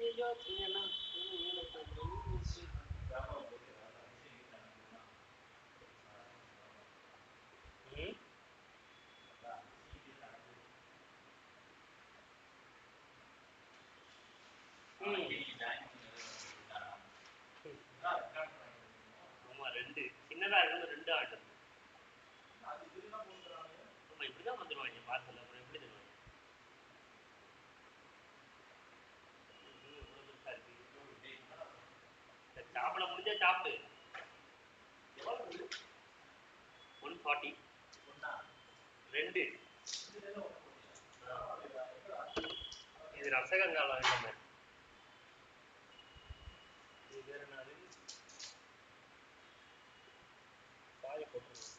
ஐயோ சின்ன ஆமா ரெண்டு சின்னதா இருக்கு ரெண்டு ஆண்டு ஆமா இப்படிதான் வந்துருவாங்க பார்சல் அப்புறம் எப்படி தருவாங்க சாப்பிட முடிஞ்சா சாப்பிடு 140 ரெண்டு இது ரசகங்கால இல்லைங்க இது வேற நாள் பாதி போட்டுருவோம்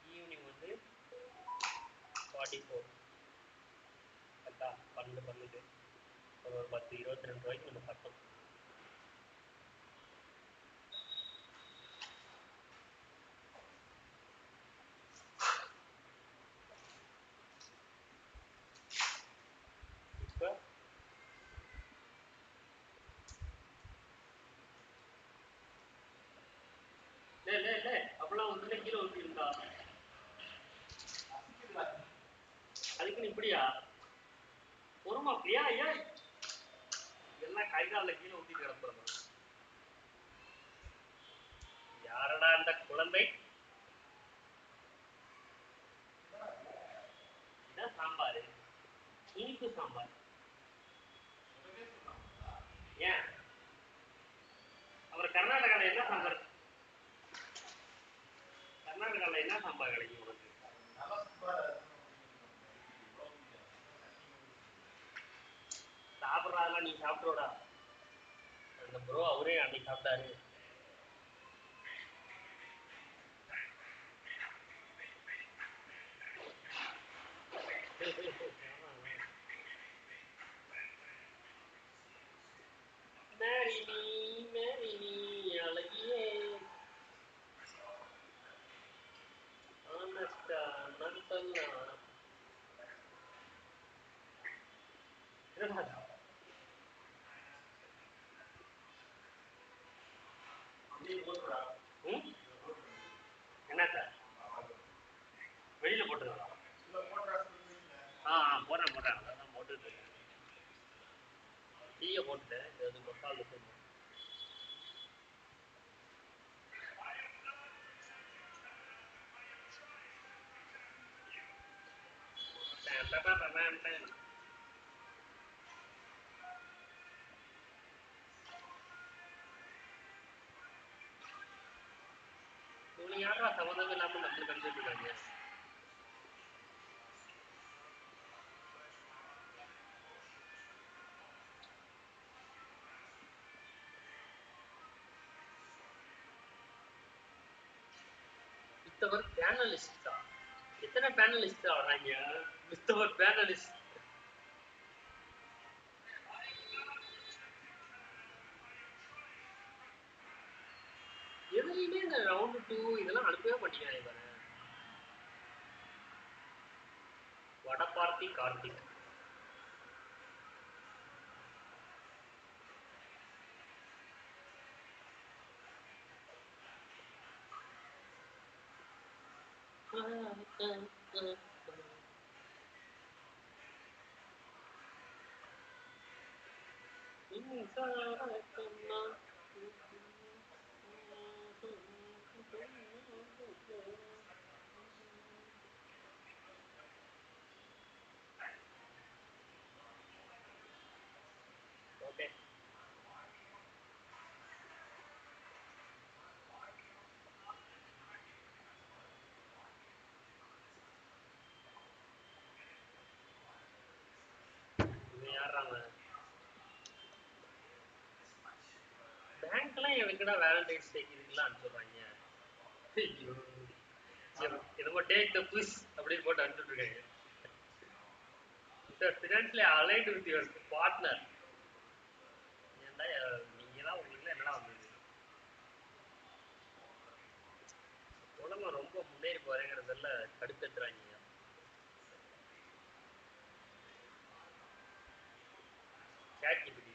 ஈவினிங் வந்து 44 கரெக்டா 12 ஒரு 10-22 ரூபாய்க்கு நம்ம கட்டணும் அப்பெல்லாம் ஒன்றுல கீழே ஊற்றி இருந்தா அதுக்குன்னு இப்படியா பொறுமா அப்படியா ஐயா எல்லாம் கை காலில் கீழே ஊற்றி கிடப்பாங்க யாரடா இந்த குழந்தை இதான் சாம்பார் இனிப்பு சாம்பார் ஏன் அப்புறம் கர்நாடகாவில் என்ன சாம்பார் கர்நாடகாவில் என்ன சாம்பார் கிடைக்கும் உனக்கு சாப்பிட்றாதெல்லாம் நீ சாப்பிட்றோடா அந்த ப்ரோ அவரே அன்னைக்கு சாப்பிட்டாரு அழகியே என்ன சார் வெளியில போட்டுருக்கா போடுறேன் அதான் போட்டுட்டு இருக்கேன் டீயை போட்டுட்டேன் இது மசாலா போடணும் யாரா சம்மந்தம் இல்லாம நம்மளுக்கு கண்டிப்பாக இருக்காங்க மிஸ்டர் பேனலிஸ்டா எத்தனை பேனலிஸ்ட் வராங்க மிஸ்டர் பேனலிஸ்ட் எதுலையுமே இந்த ரவுண்டு 2 இதெல்லாம் அனுப்பவே மாட்டேங்கிறாங்க பாரு வடபார்த்தி கார்த்திக் ஓகே யாராங்க பேங்க்லாம் எதுக்குடா வேலண்டைன்ஸ் டேக்கு இதுக்கெல்லாம் அனுப்பிச்சுடுறாங்க ஐயோ என்னமோ டேக் த புஷ் அப்படின்னு போட்டு அனுப்பிச்சுட்ருக்காங்க financially aligned with your partner ஏன்டா நீங்க தான் உங்களுக்கு என்னடா வந்தது உலகம் ரொம்ப முன்னேறி போறேங்கிறதல்ல கடுப்பேத்துறாங்க. சேட் ஜிபிடி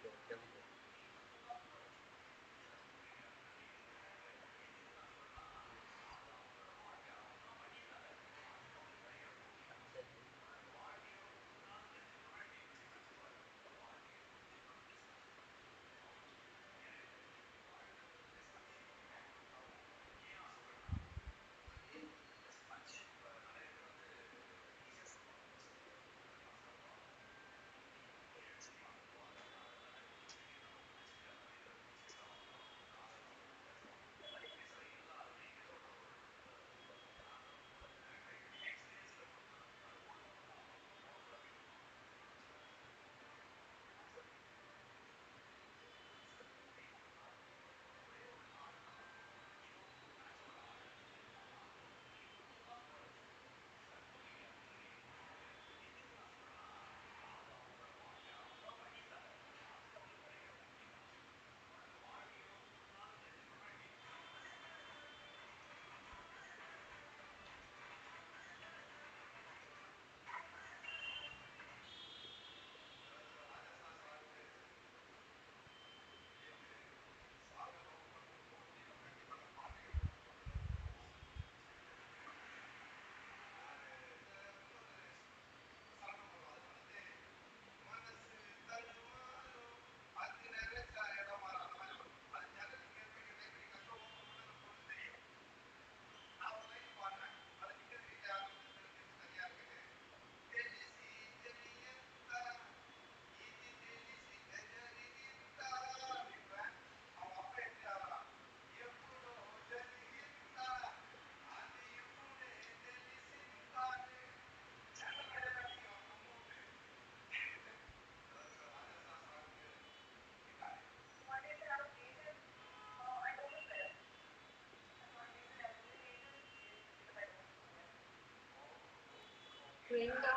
ரெங்கா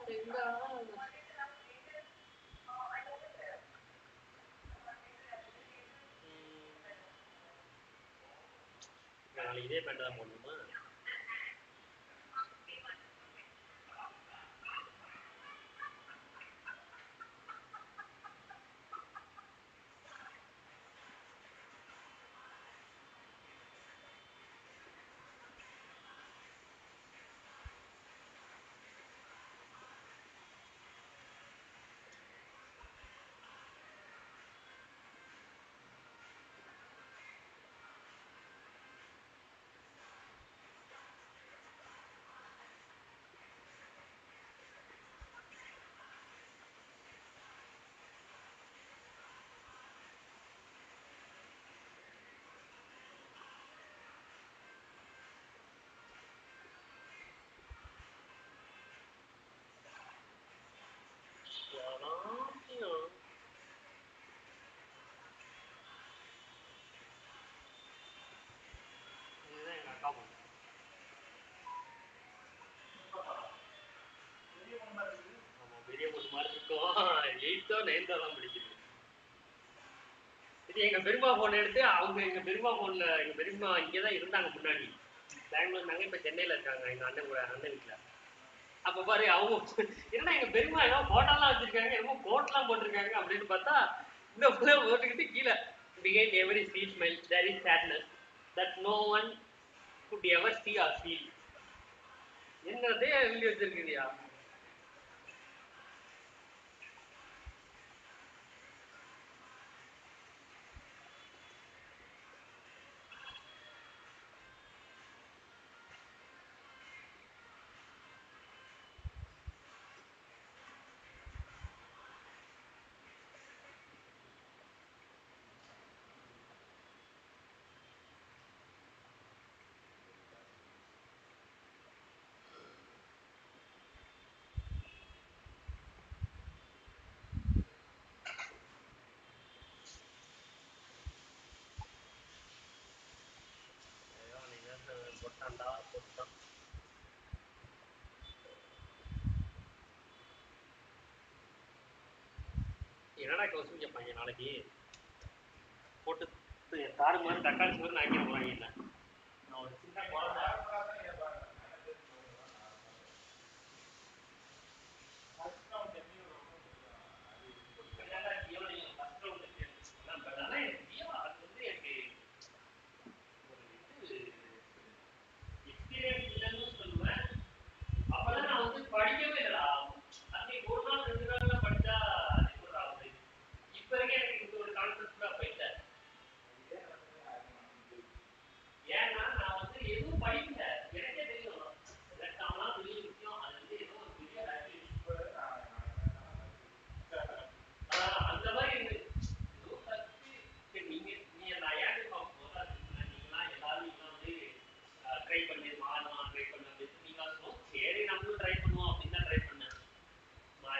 ரெங்கா நாளைக்கு இதே பேண்ட் தான் போடணுமா? இதுதான் எங்க அக்கா பொண்ணு. ஆமா, பெரிய பொண்ணு மாதிரி இருக்கும். 8th 9th தான் படிக்குது. இது எங்க பெரியம்மா போன் எடுத்து அவங்க எங்க பெரியம்மா போன்ல எங்க பெரியம்மா இங்கதான் இருந்தாங்க முன்னாடி. பெங்களூர் இருந்தாங்க, இப்ப சென்னையில இருக்காங்க எங்க அண்ணன் கூட, அண்ணன் வீட்டுல. அப்ப பாரு அவங்க என்ன எங்க பெரியம்மா ஏதோ போட்டோலாம் வச்சிருக்காங்க, என்னமோ கோட்லாம் போட்டிருக்காங்க அப்படின்னு பார்த்தா இந்த பிள்ளை போட்டுக்கிட்டு கீழே behind every sweet smile there is sadness that no one could ever see or feel. என்னதே எழுதி வச்சிருக்கிறியா? போட்டான்டா போட்டான். என்னடா கொஸ்டின் கேட்பாங்க நாளைக்கு போட்டு தாறு மாதிரி தக்காளி சோறு ஆக்கிட போறாங்க. என்ன நான் ஒரு சின்ன குழந்தை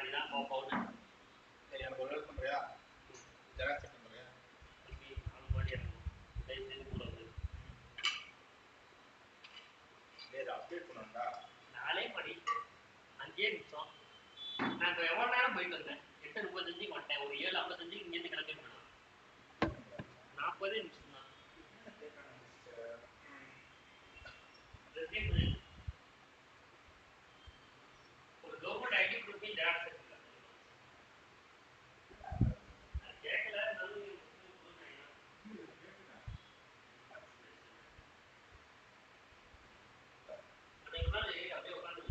இதுதான் கோப்பவுன்னு. சரி, எனக்கு ஒரு வேலை பண்றியா? ஜெராக்ஸ் செட் பண்றியா? திருப்பி 4 மணி இறங்கணும். தயவு செய்து கூட வந்து அப்டேட் பண்ணுடா. 4 மணி 5 நிமிஷம். நான் இப்போ எவ்வளோ நேரம் போயிட்டு வந்தேன்? 8:35 வந்துட்டேன். ஒரு 7:55 இங்கேருந்து கிளம்பி போனேன். 40 நிமிஷம் தான். ஒரு கவர்மெண்ட் ஐடி ப்ரூஃப் ஜெராக்ஸ் எடுத்துக்கலாம். கேட்கல அப்படியே உட்காந்து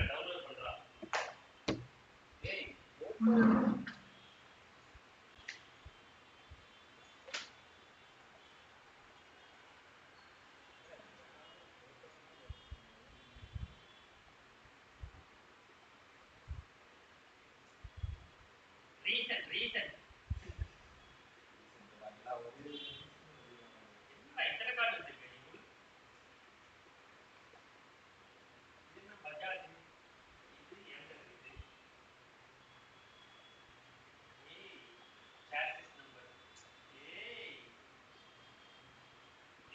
டவுன்லோட் பண்றான். ரீசன் என்ன இத்தனை கார்டு வச்சிருக்க நீ? என்ன பஜாஜ் இது எங்க இருக்குது? ஏய் சார்ஜஸ் நம்பர். ஏய்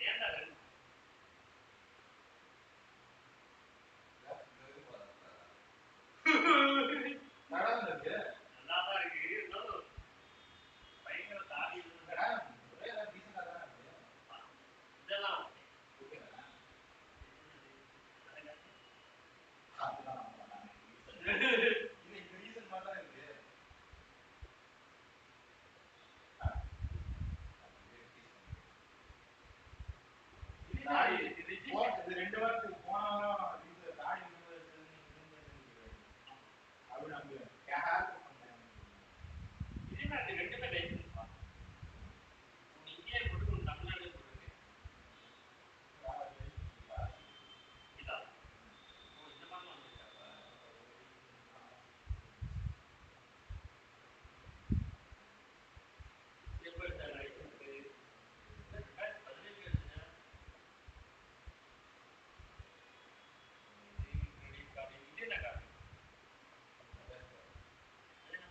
ஏன்டா நல்லா தான் இருக்கு. இருந்தாலும் பயங்கர தாடி இதெல்லாம் இது 2 வாரத்துக்கு போனா இது தாடி அப்படி நம்ம கேர் இதுனா அது ரெண்டுமே லைசன்ஸ் தான். இங்கே போட்டு தமிழ்நாடு போட்டுருக்கு. இதா ஓ இந்த மாதிரி வந்துருக்காப்பா. எப்போ எடுத்த லைசன்ஸ்? 2017 எடுத்தேன். கிரெடிட் கார்டு இது என்ன கார்டு?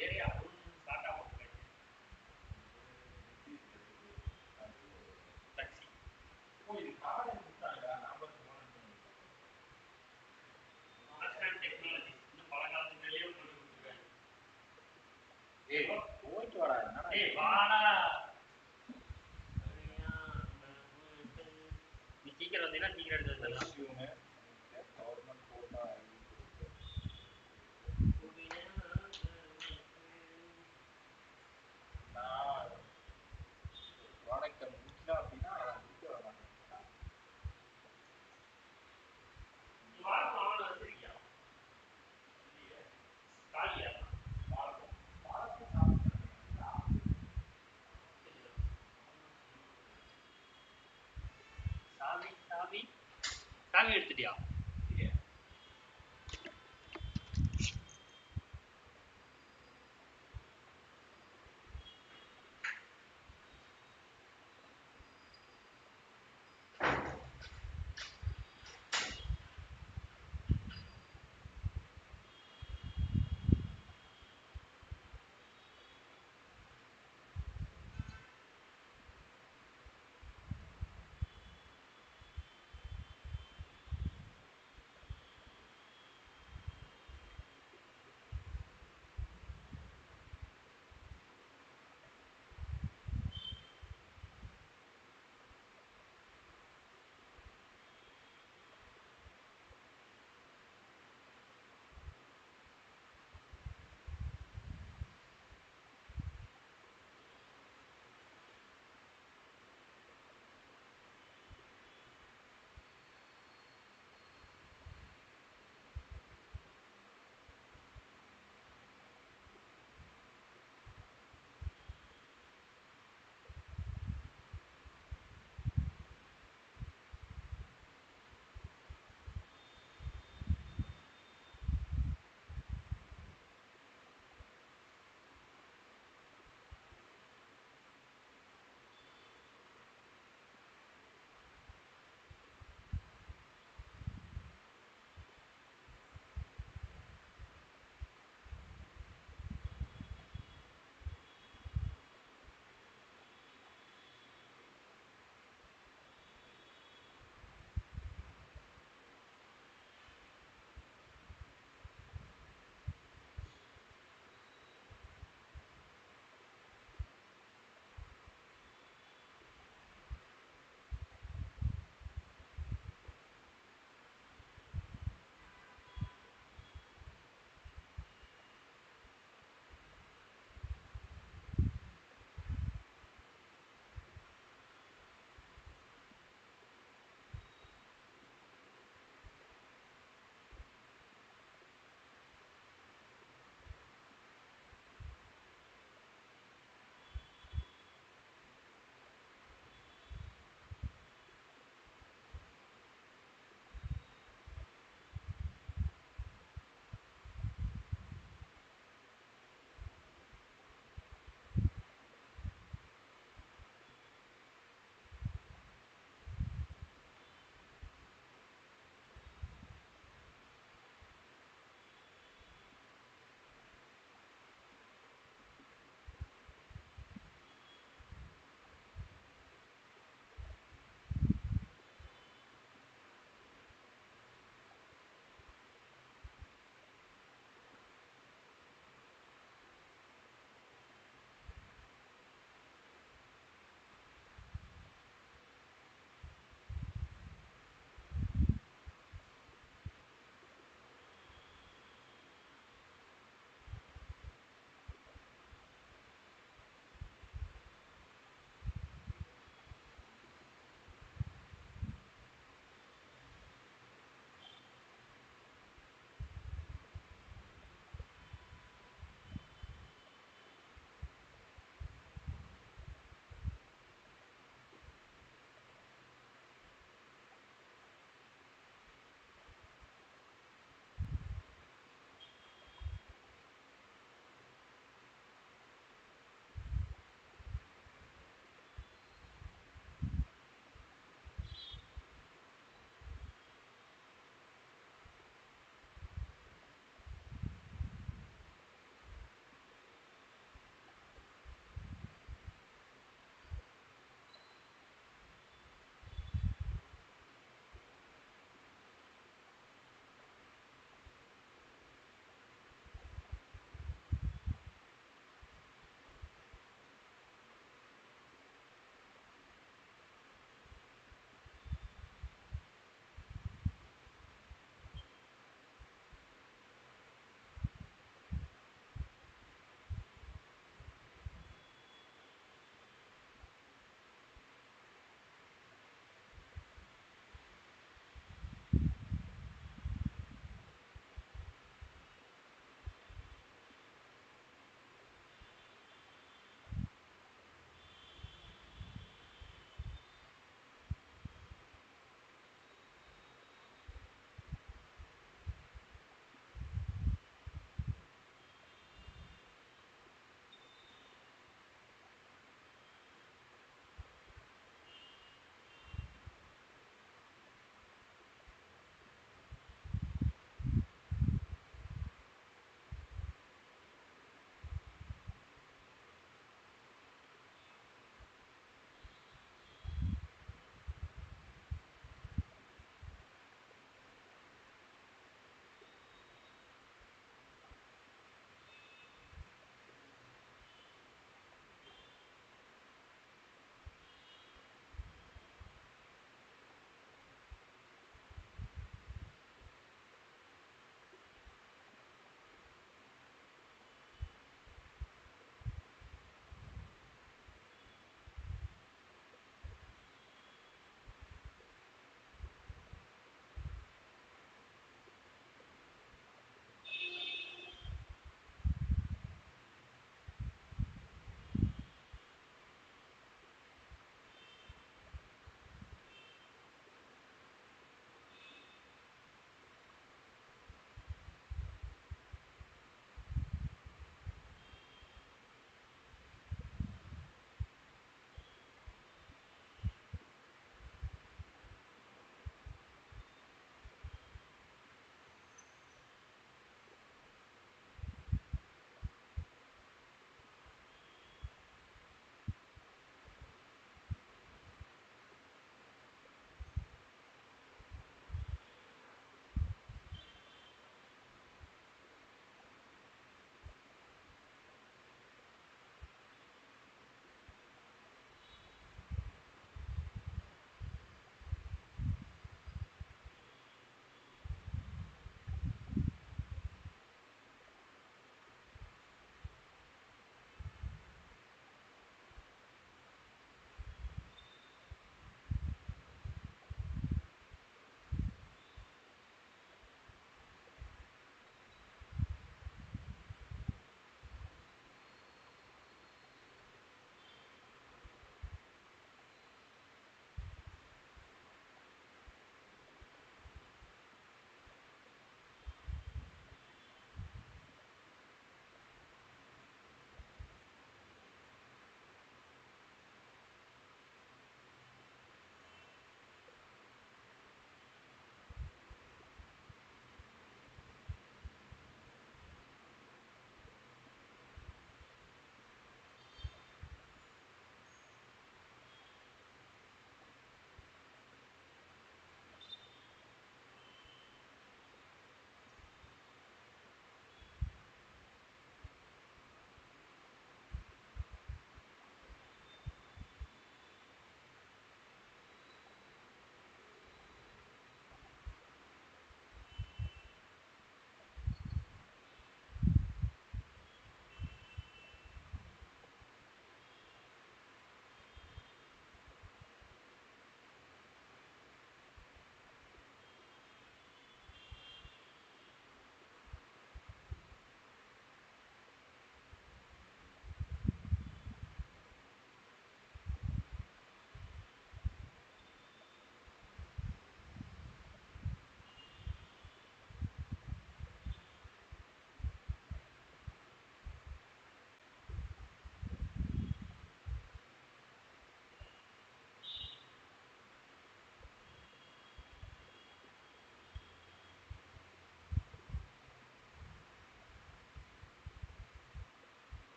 வேற யாரும் ஸ்டார்ட் ஆகும் டாக்ஸி. ஓ இது கார்டு கொடுத்தாங்க நம்பர் மாஸ்டர் டெக்னாலஜி இன்னும் பல காலத்துக்கு மேலேயே கொண்டு கொடுத்துருக்காங்க. ஏய் போயிட்டு வாடா. என்னடா ஏய் வாடா. நீ சீக்கிரம் வந்தீங்கன்னா சீக்கிரம் எடுத்து வந்துடலாம். கவர்மெண்ட் கோட்டா நான் ப்ராடக்டை முடிச்சா அப்படின்னா முடிக்க வர மாட்டேன். சாவி எடுத்துட்டியா?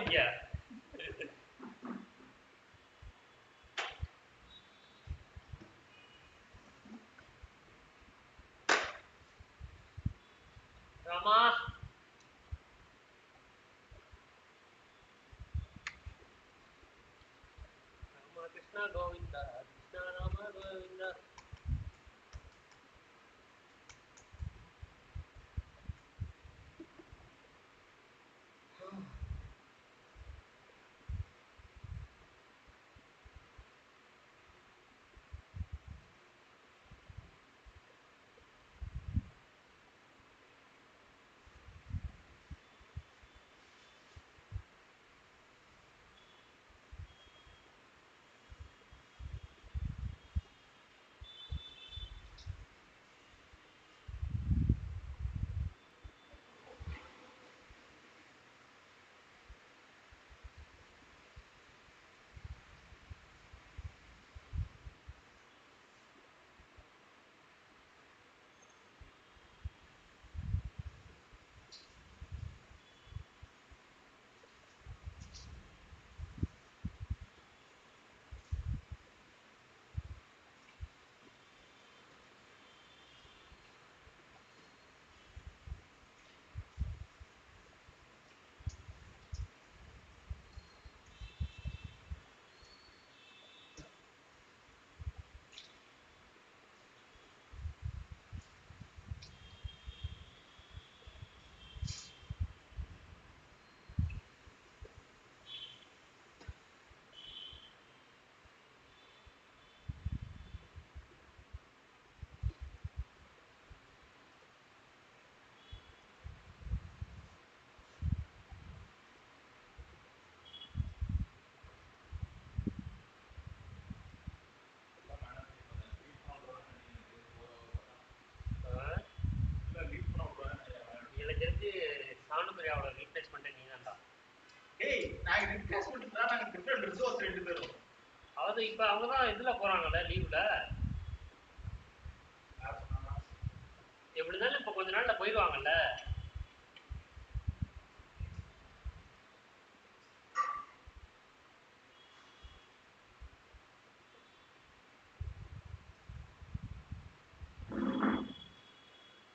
இங்க. ராமா ராமா கிருஷ்ணா கோவிந்தா கிருஷ்ணா ராமா கோவிந்தா. எனக்கு தெரிஞ்சு சாணுபிரியாவோட ரீப்ளேஸ் பண்ணிட்டு நீ தான்டா. ஏய் நான் ரீப்ளேஸ்மெண்ட் தான். நாங்க டிஃபரண்ட் ரிசோர்ஸ் ரெண்டு பேரும். அதாவது இப்ப அவங்க தான் இதுல போறாங்கல்ல லீவ்ல. எப்படிதானே இப்ப கொஞ்ச நாள்ல போயிடுவாங்கல்ல.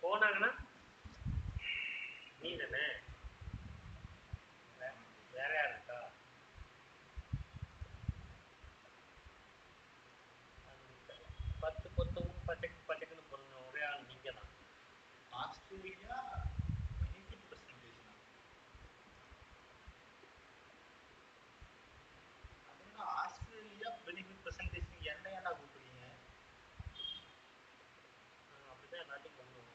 போனாங்கன்னா நீ தானே. வேற யார் இருக்கா? பத்து பொத்தும் பச்சைக்கு பச்சைக்குன்னு பொண்ணு ஒரே ஆள் நீங்க தான். Australia benefit presentation. அதனால ஆஸ்திரேலியா பெனிஃபிட் பிரசன்டேஷன் என்ன ஏன்டா கூப்பிடுறீங்க? அப்படிதான் எல்லாத்தையும் பண்ணுவோம்.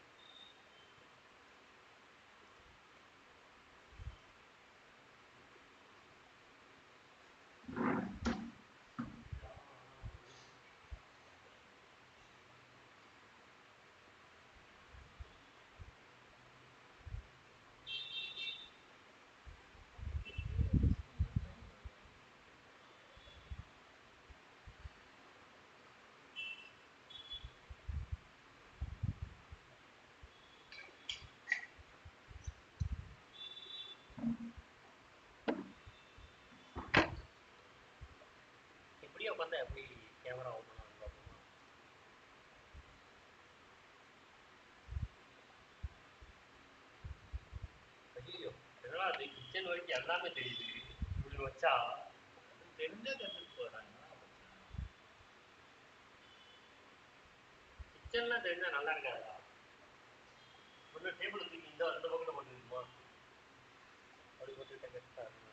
இப்படியே உட்காந்தா எப்படி கேமரா ஓப்பன் ஆகும் பார்ப்போமா? ஐயோ என்னடா அது கிச்சன் வரைக்கும் எல்லாமே தெரியுது இப்படி வச்சா. தெரிஞ்சா கற்றுட்டு போறாங்க. கிச்சன்லாம் தெரிஞ்சா நல்லா இருக்காதா? ஒன்றும் டேபிள் தூக்கி இந்த அந்த பக்கத்தில் போட்டுருக்குமா? அப்படி போட்டுக்கிட்டே கரெக்டாக இருக்கும்.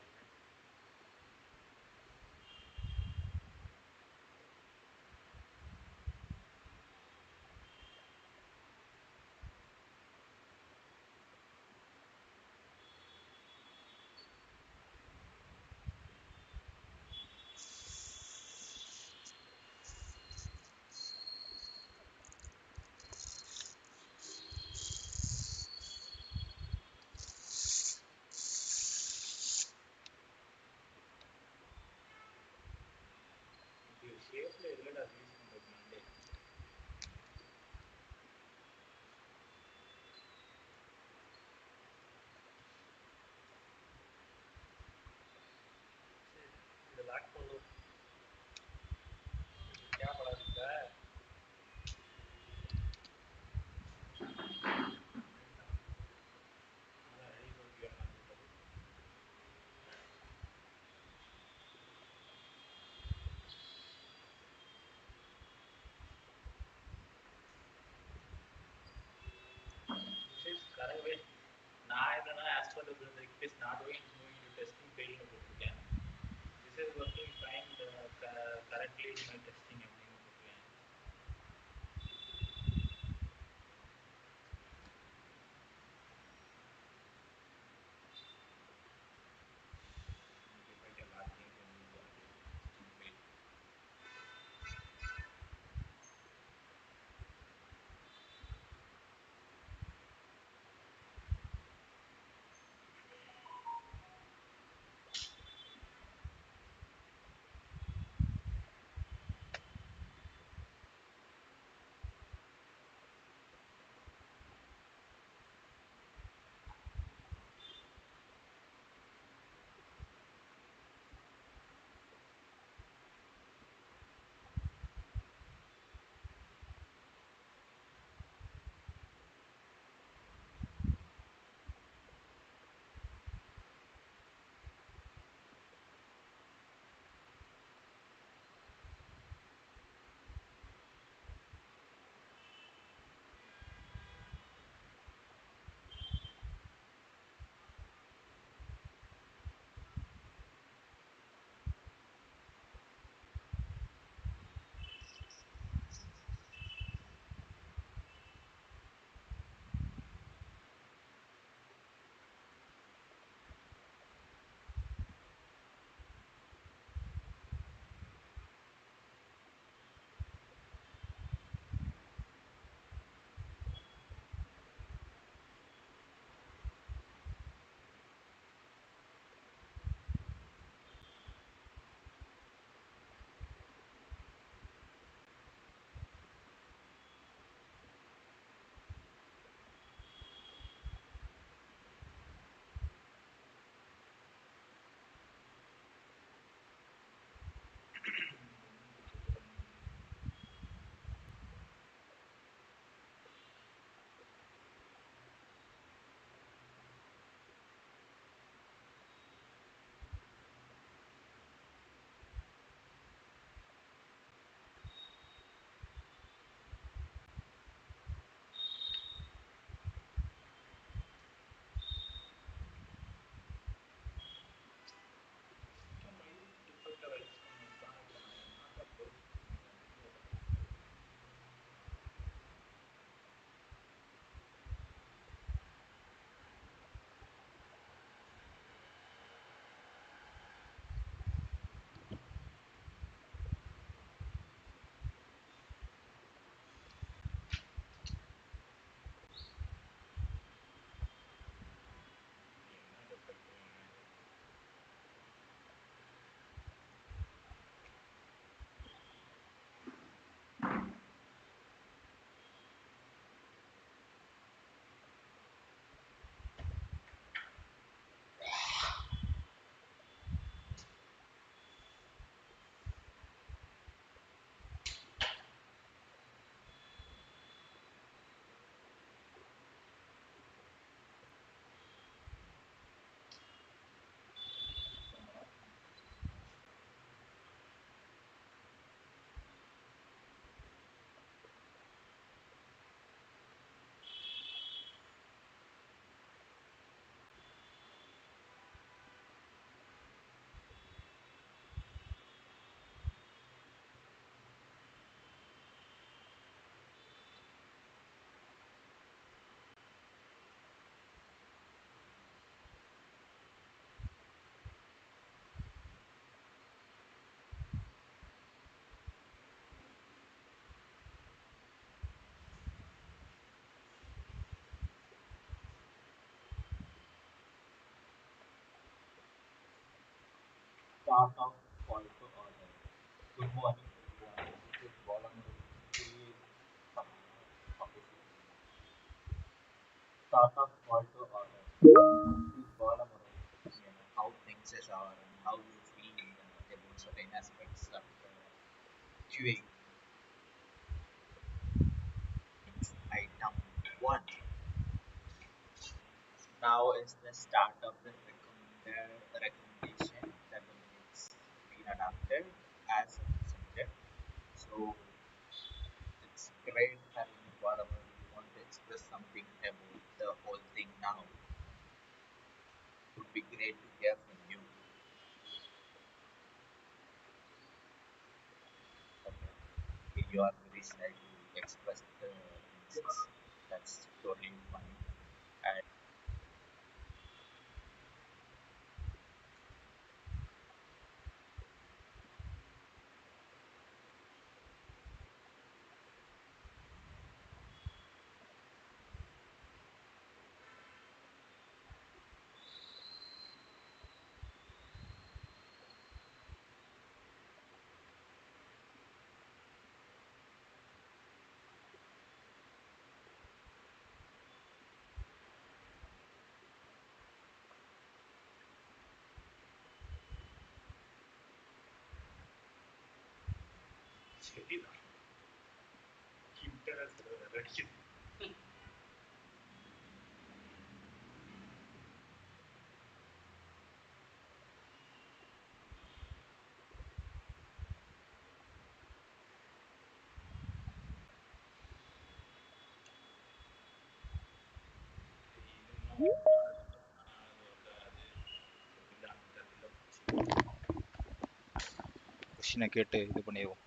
ஷேப்ல இல்லடா ரிலீஸ் பண்றது. हम्म, क्या पढ़ा लिखा है? हमारा ready for PR ना होता है। This is correct way. நான் என்னன்னா as per the it is not going to move into testing fail னு போட்டிருக்கேன். This is working fine correctly in my testing அப்படின்னு போட்டிருக்கேன். If I can log in to the testing fail. Start of call to order. Good morning, everyone. This is Balamuru. Today is topic. Start of call to order. This is Balamuru. How things are and how you feel. about certain aspects of QA. It's item 1. Now is the start of the recommendation that it's been adopted as a subject. So it's great having whatever you want to express something about the whole thing now. It would be great to hear from you. Okay. You are very shy to express the things. That's totally fine. And சரிதான். Interest அடிக்குது. கொஸ்டினை கேட்டு இது பண்ணிடுவோம்.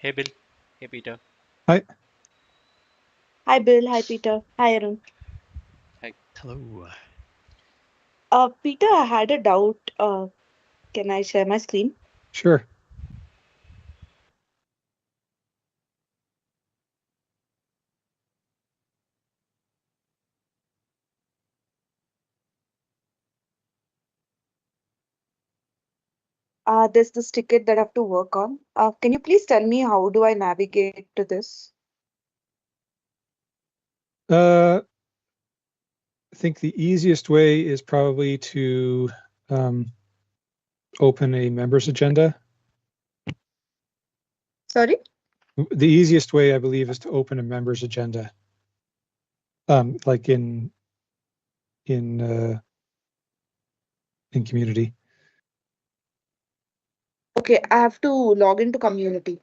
Hey Bill. Hey Peter. Hi. Hi, Bill. Hi, Peter. Hi, Arun. Hi. Hello. Peter, I had a doubt. Can I share my screen? Sure. There's this ticket that I have to work on. Can you please tell me how do I navigate to this? I think the easiest way is probably to open a members agenda. Sorry? The easiest way, I believe, is to open a members agenda, like in community. Okay, I have to log into community.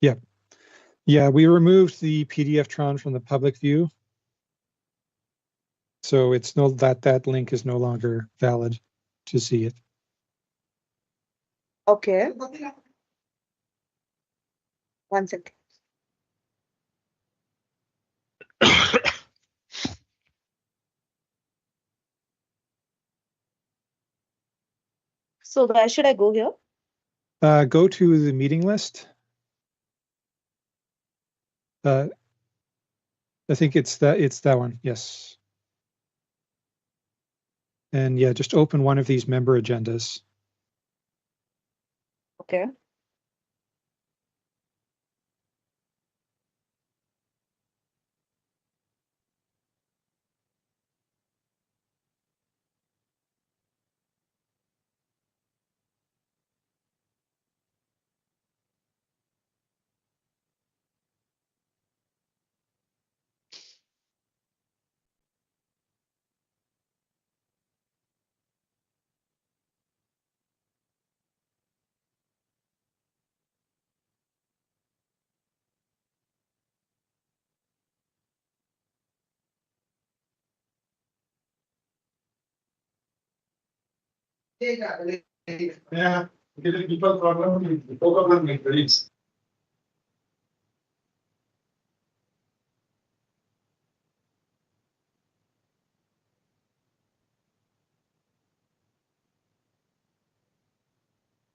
Yeah, we removed the PDF-tron from the public view, so it's that link is no longer valid to see it. Okay. One second. So where should I go here? Go to the meeting list. I think it's that one. Yes. And yeah, just open one of these member agendas. Okay. Yeah, getting people problem, problem with colleagues.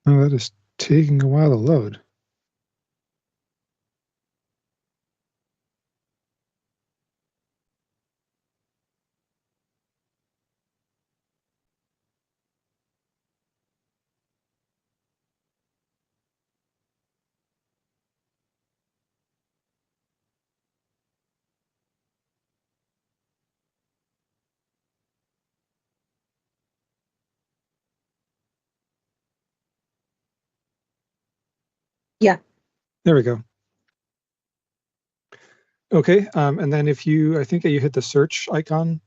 Oh, that is taking a while to load. Yeah. There we go. Okay, and then if you, I think that you hit the search icon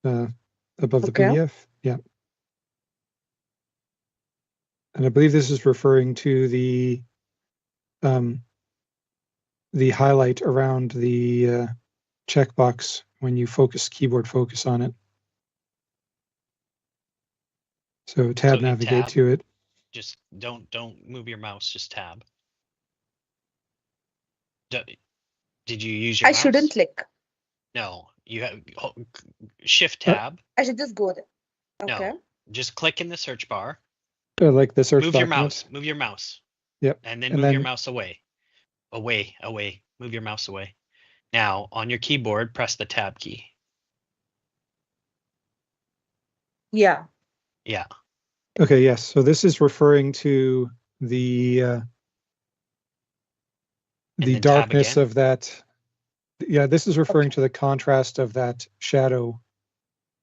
above the Okay. PDF. Yeah. And I believe this is referring to the highlight around the checkbox when you focus keyboard focus on it. So tab hit navigate tab. to it. Just don't move your mouse, just tab. Did you use your I mouse? shouldn't click. No, you have shift Uh, tab. I should just go there. Okay. No, just click in the search bar. Like the search Move your document. mouse. Move your mouse. Yep. And then And move your then- mouse away. Away. Move your mouse away. Now, on your keyboard, press the tab key. Yeah. Yeah. Okay, yes. So this is referring to the And then tab darkness again. of that. Yeah, this is referring Okay. to the contrast of that shadow,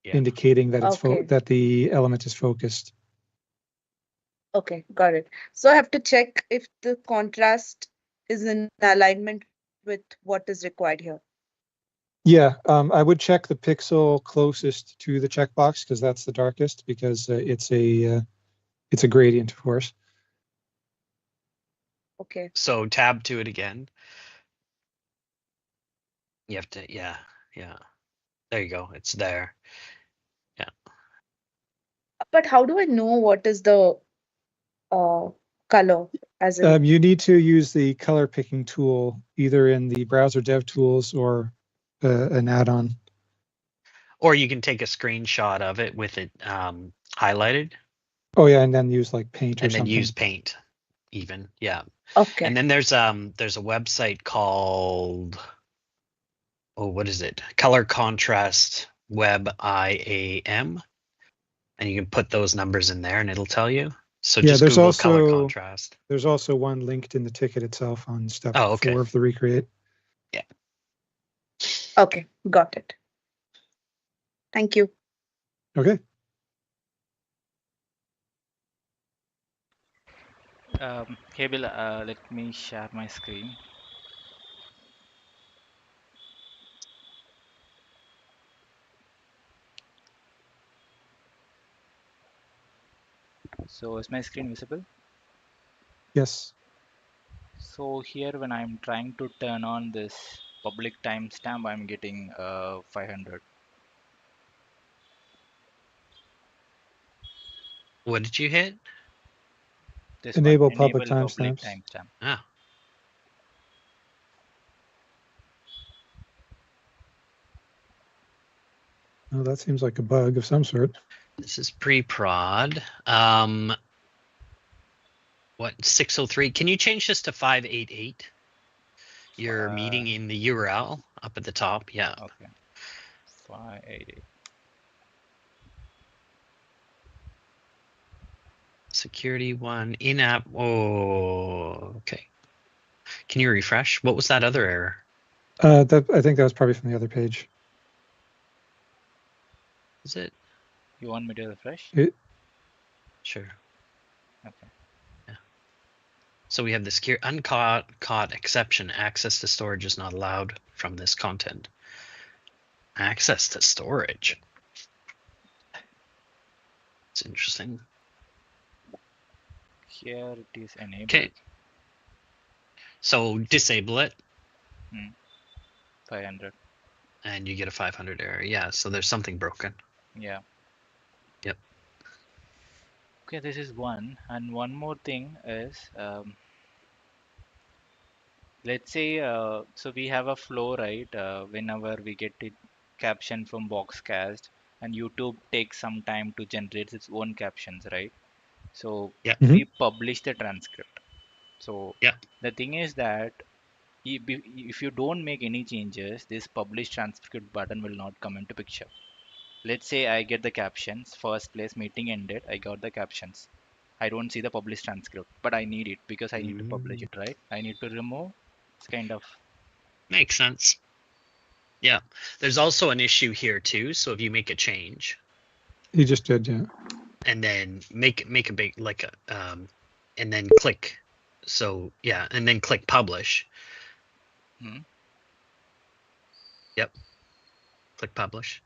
Yeah. indicating that it's Okay. that the element is focused. Okay, got it. So I have to check if the contrast is in alignment with what is required here. Yeah, I would check the pixel closest to the checkbox because that's the darkest, because it's a gradient, of course. Okay. So tab to it again. You have to, yeah. There you go. It's there. Yeah. But how do I know what is the color as in You need to use the color picking tool either in the browser dev tools or an add-on. Or you can take a screenshot of it with it highlighted. Oh yeah, and then use like paint or and then something. use paint even. Yeah. okay. And then there's a website called, what is it? Color Contrast Web IAM. And you can put those numbers in there and it'll tell you. So Yeah, just there's Google also color contrast. There's also one linked in the ticket itself on step Oh, okay. 4 of the recreate. Yeah. Okay, got it. Thank you. Okay. Hey Bill, let me share my screen. So is my screen visible? Yes. So here when I'm trying to turn on this public timestamp, I'm getting 500. What did you hit? This Enable one, public enable public timestamps. timestamp. Ah. Oh, that seems like a bug of some sort. This is pre-prod. What, 603? Can you change this to 588? Your meeting in the URL up at the top. Yeah. Okay. 588. Security one, in-app. Oh, okay. Can you refresh? What was that other error? I think that was probably from the other page. Is it? You want me to refresh? Sure. Okay. Yeah. So we have the secure uncaught exception. Access to storage is not allowed from this content. Access to storage. It's interesting. Here it is enabled. Okay. So disable it. 500. And you get a 500 error. Yeah, so there's something broken. Yeah. Yep. Okay, this is one. And one more thing is, let's say, so we have a flow, right? Whenever we get it caption from Boxcast, and YouTube takes some time to generate its own captions, right? So Yeah. we publish the transcript. So Yeah. the thing is that if you don't make any changes, this publish transcript button will not come into picture. Let's say I get the captions, first place meeting ended, I got the captions. I don't see the published transcript, but I need it because I need to publish it, right? I need to remove. It's kind of Makes sense. Yeah. There's also an issue here too. So if you make a change He just did, yeah. and then make a big like a and then click. So yeah, and then click publish. Hmm. Yep. Click publish.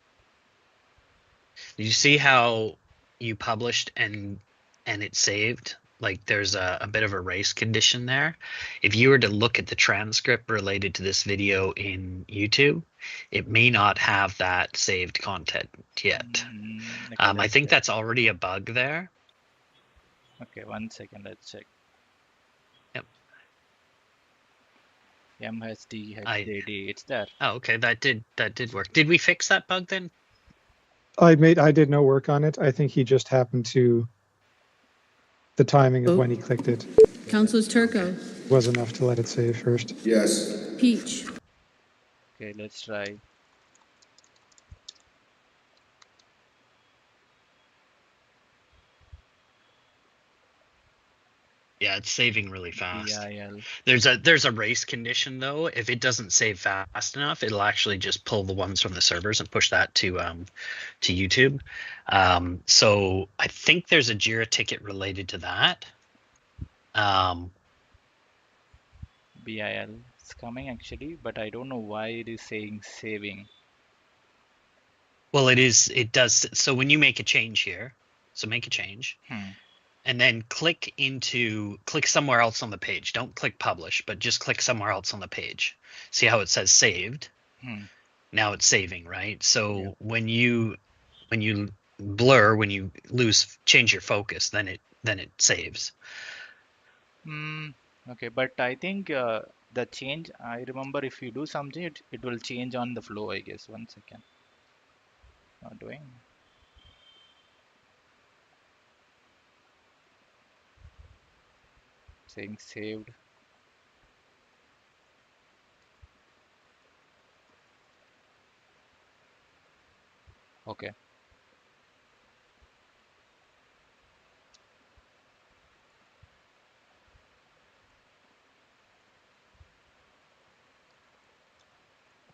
Did you see how you published and it saved? Like there's a bit of a race condition there. If you were to look at the transcript related to this video in YouTube, it may not have that saved content yet. Okay, I think that's already a bug there. okay, 1 second, let's check. Yep. MHD, HDD, it's there. Oh, okay, that did work. Did we fix that bug then? I did no work on it. I think he just happened to, the timing of when he clicked it Councilors Turco, was enough to let it save first. Yes. Peach, Okay, let's try. Yeah, it's saving really fast. BIL. There's a race condition though. If it doesn't save fast enough, it'll actually just pull the ones from the servers and push that to YouTube. So I think there's a Jira ticket related to that. BIL. It's coming actually, but I don't know why it is saying saving. Well, it does. So when you make a change here, so make a change. And then click somewhere else on the page. Don't click publish, but just click somewhere else on the page. See how it says saved? Now it's saving, right? So when you blur, when you change your focus, then it saves. Okay, but I think the change, I remember if you do something, it will change on the flow, I guess. 1 second. Not doing. Saying saved. Okay.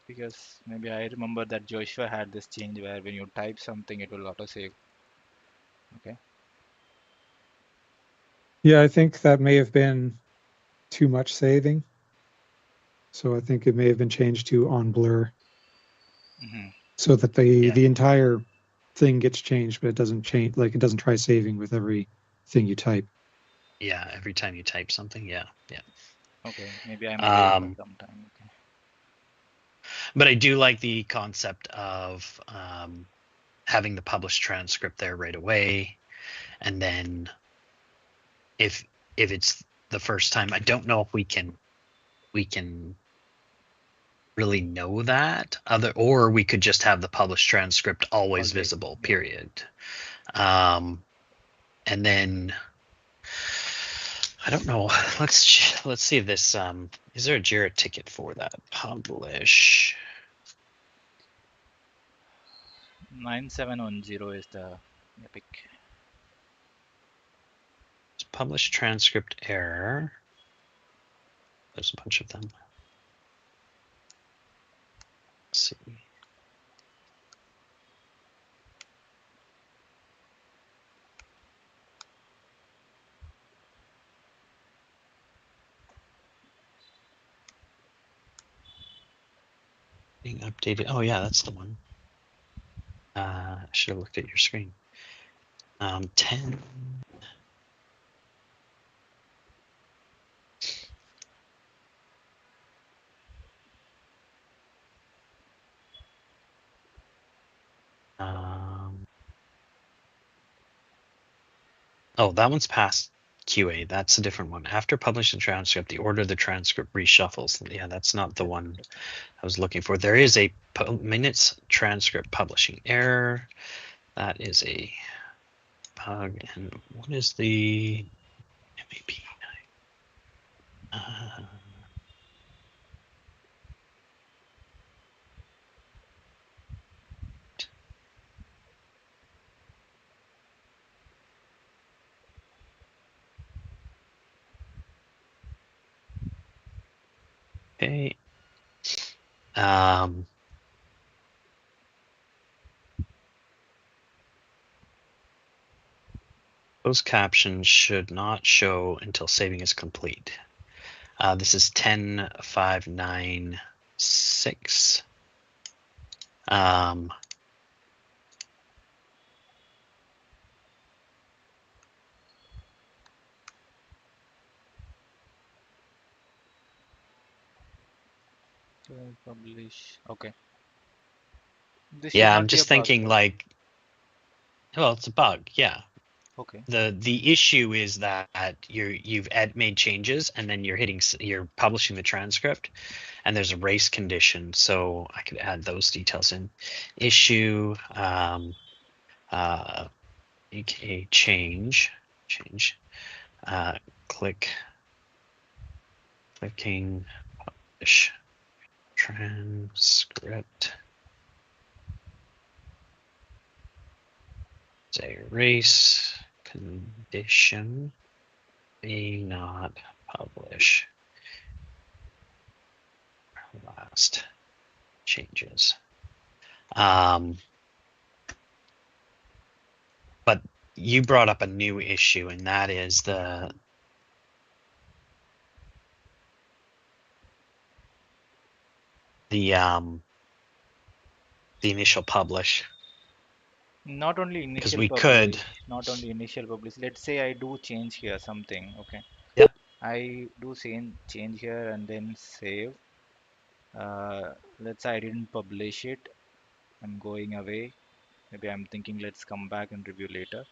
Because maybe I remember that Joshua had this change where when you type something, it will auto save. Okay. Yeah, I think that may have been too much saving. So I think it may have been changed to on blur. So that the entire thing gets changed, but it doesn't change, like it doesn't try saving with every thing you type. Yeah, every time you type something, yeah. Okay, maybe I might wait for some time. Okay. But I do like the concept of having the published transcript there right away, and then if it's the first time, I don't know if we can really know that, or we could just have the published transcript always visible, period. And then I don't know. Let's see if this is there a Jira ticket for that? Publish 9710 is the epic. Publish transcript error. There's a bunch of them. Let's see. Being updated. Oh yeah, that's the one. I should have looked at your screen. 10. Oh, that one's past QA. That's a different one. After publishing the transcript, the order of the transcript reshuffles. Yeah, that's not the one I was looking for. There is a minutes transcript publishing error. That is a bug, and what is the MAP? Okay. Those captions should not show until saving is complete. This is 10.596. Publish. Okay. This should Yeah, not I'm be a just bug, thinking though. like, well, it's a bug. Yeah. Okay. The issue is that you've made changes and then you're publishing the transcript and there's a race condition, so I could add those details in. Issue make a change clicking publish transcript, say race condition may not publish last changes. But you brought up a new issue, and that is the initial publish. Not only Because initial we publish, could. not only initial publish. Let's say I do change here something. Okay. Yeah. I do change here and then save. Let's say I didn't publish it. I'm going away. Maybe I'm thinking let's come back and review later.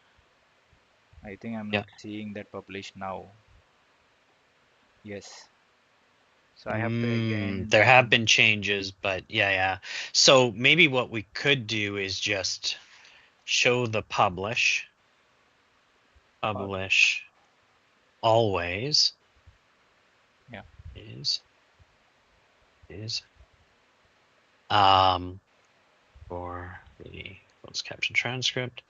I think I'm Yeah. not seeing that publish now. Yes. So I have to again. There have been changes, but yeah. So maybe what we could do is just show the publish always. Yeah. Is for the closed caption transcript.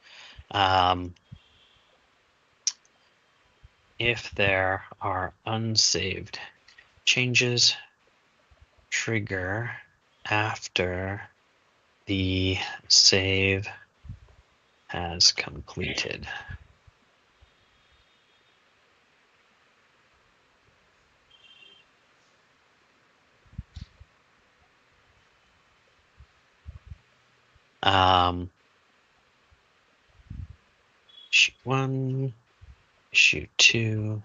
If there are unsaved changes, trigger after the save has completed. Issue 1, issue 2,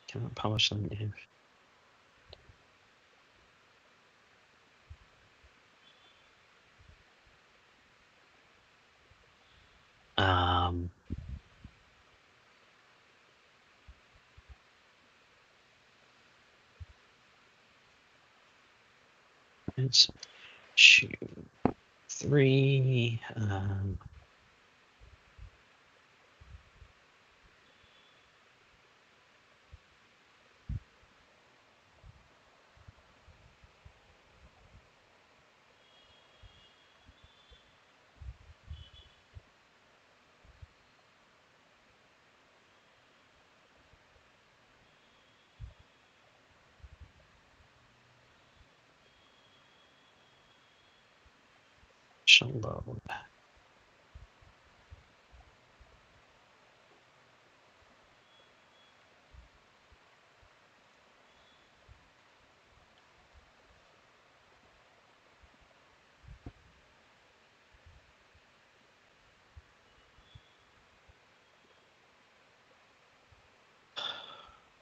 cannot publish them if it's issue 3. Shall load.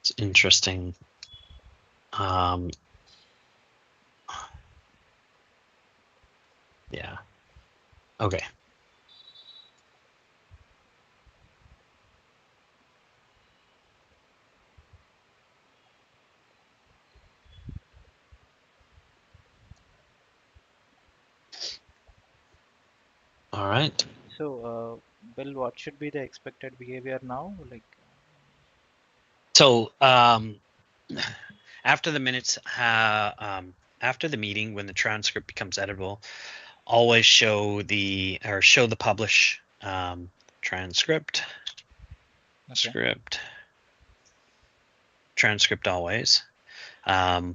It's interesting. Yeah. Okay. All right. So, Bill, what should be the expected behavior now? Like, So after the minutes, after the meeting, when the transcript becomes editable, always show the publish transcript. okay. Transcript always. I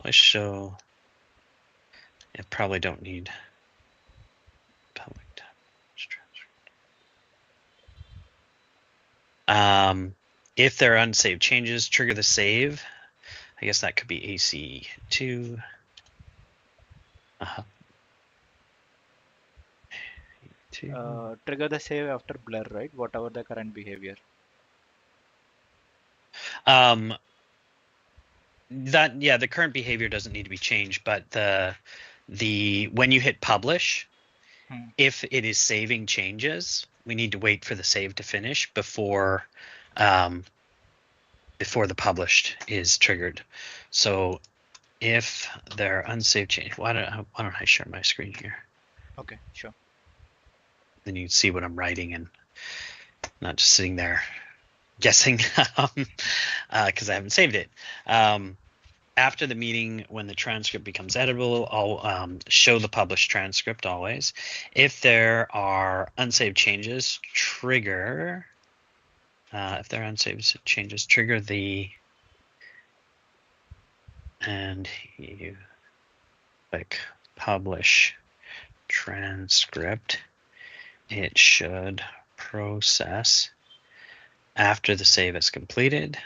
show. I probably don't need public transcript. If there are unsaved changes, trigger the save. I guess that could be AC2. Trigger the save after blur, right? Whatever the current behavior. The current behavior doesn't need to be changed, but the when you hit publish, if it is saving changes, we need to wait for the save to finish before the published is triggered. So if there are unsaved changes, why don't I share my screen here? Okay, sure. Then you can see what I'm writing and not just sitting there guessing because I haven't saved it. After the meeting, when the transcript becomes editable, I'll show the published transcript always. If there are unsaved changes, trigger. If there are unsaved changes, trigger the. And you click publish transcript. It should process after the save is completed.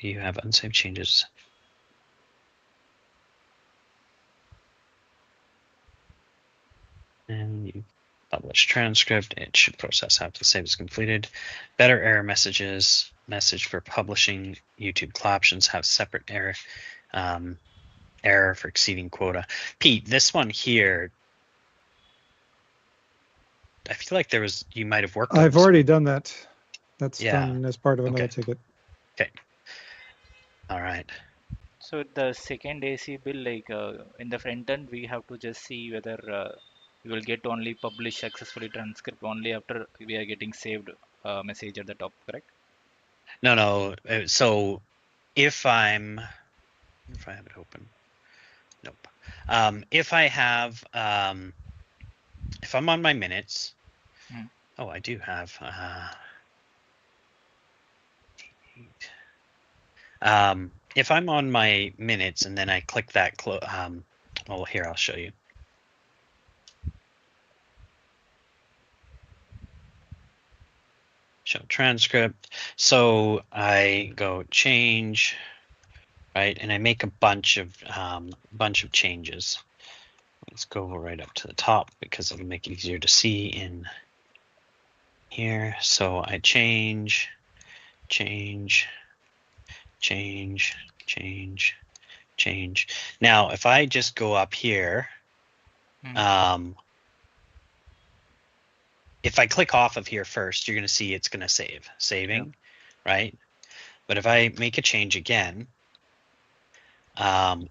You have unsaved changes. And you publish transcript. It should process after the save is completed. Better error messages. Message for publishing YouTube captions have separate error. Error for exceeding quota. Pete, this one here. I feel like you might have worked on I've already done that. That's done as part of another Okay. ticket. Okay. All right. So the second AC bill, like in the front end, we have to just see whether we will get only publish successfully transcript only after we are getting saved message at the top, correct? No. So if I have it open, nope. If I have, if I'm on my minutes, oh, I do have. If I'm on my minutes and then I click that well, here I'll show you. Show transcript. So I go change, right, and I make a bunch of changes. Let's go right up to the top because it'll make it easier to see in here. So I change. Now, if I just go up here, if I click off of here first, you're going to see it's going to saving, right? But if I make a change again,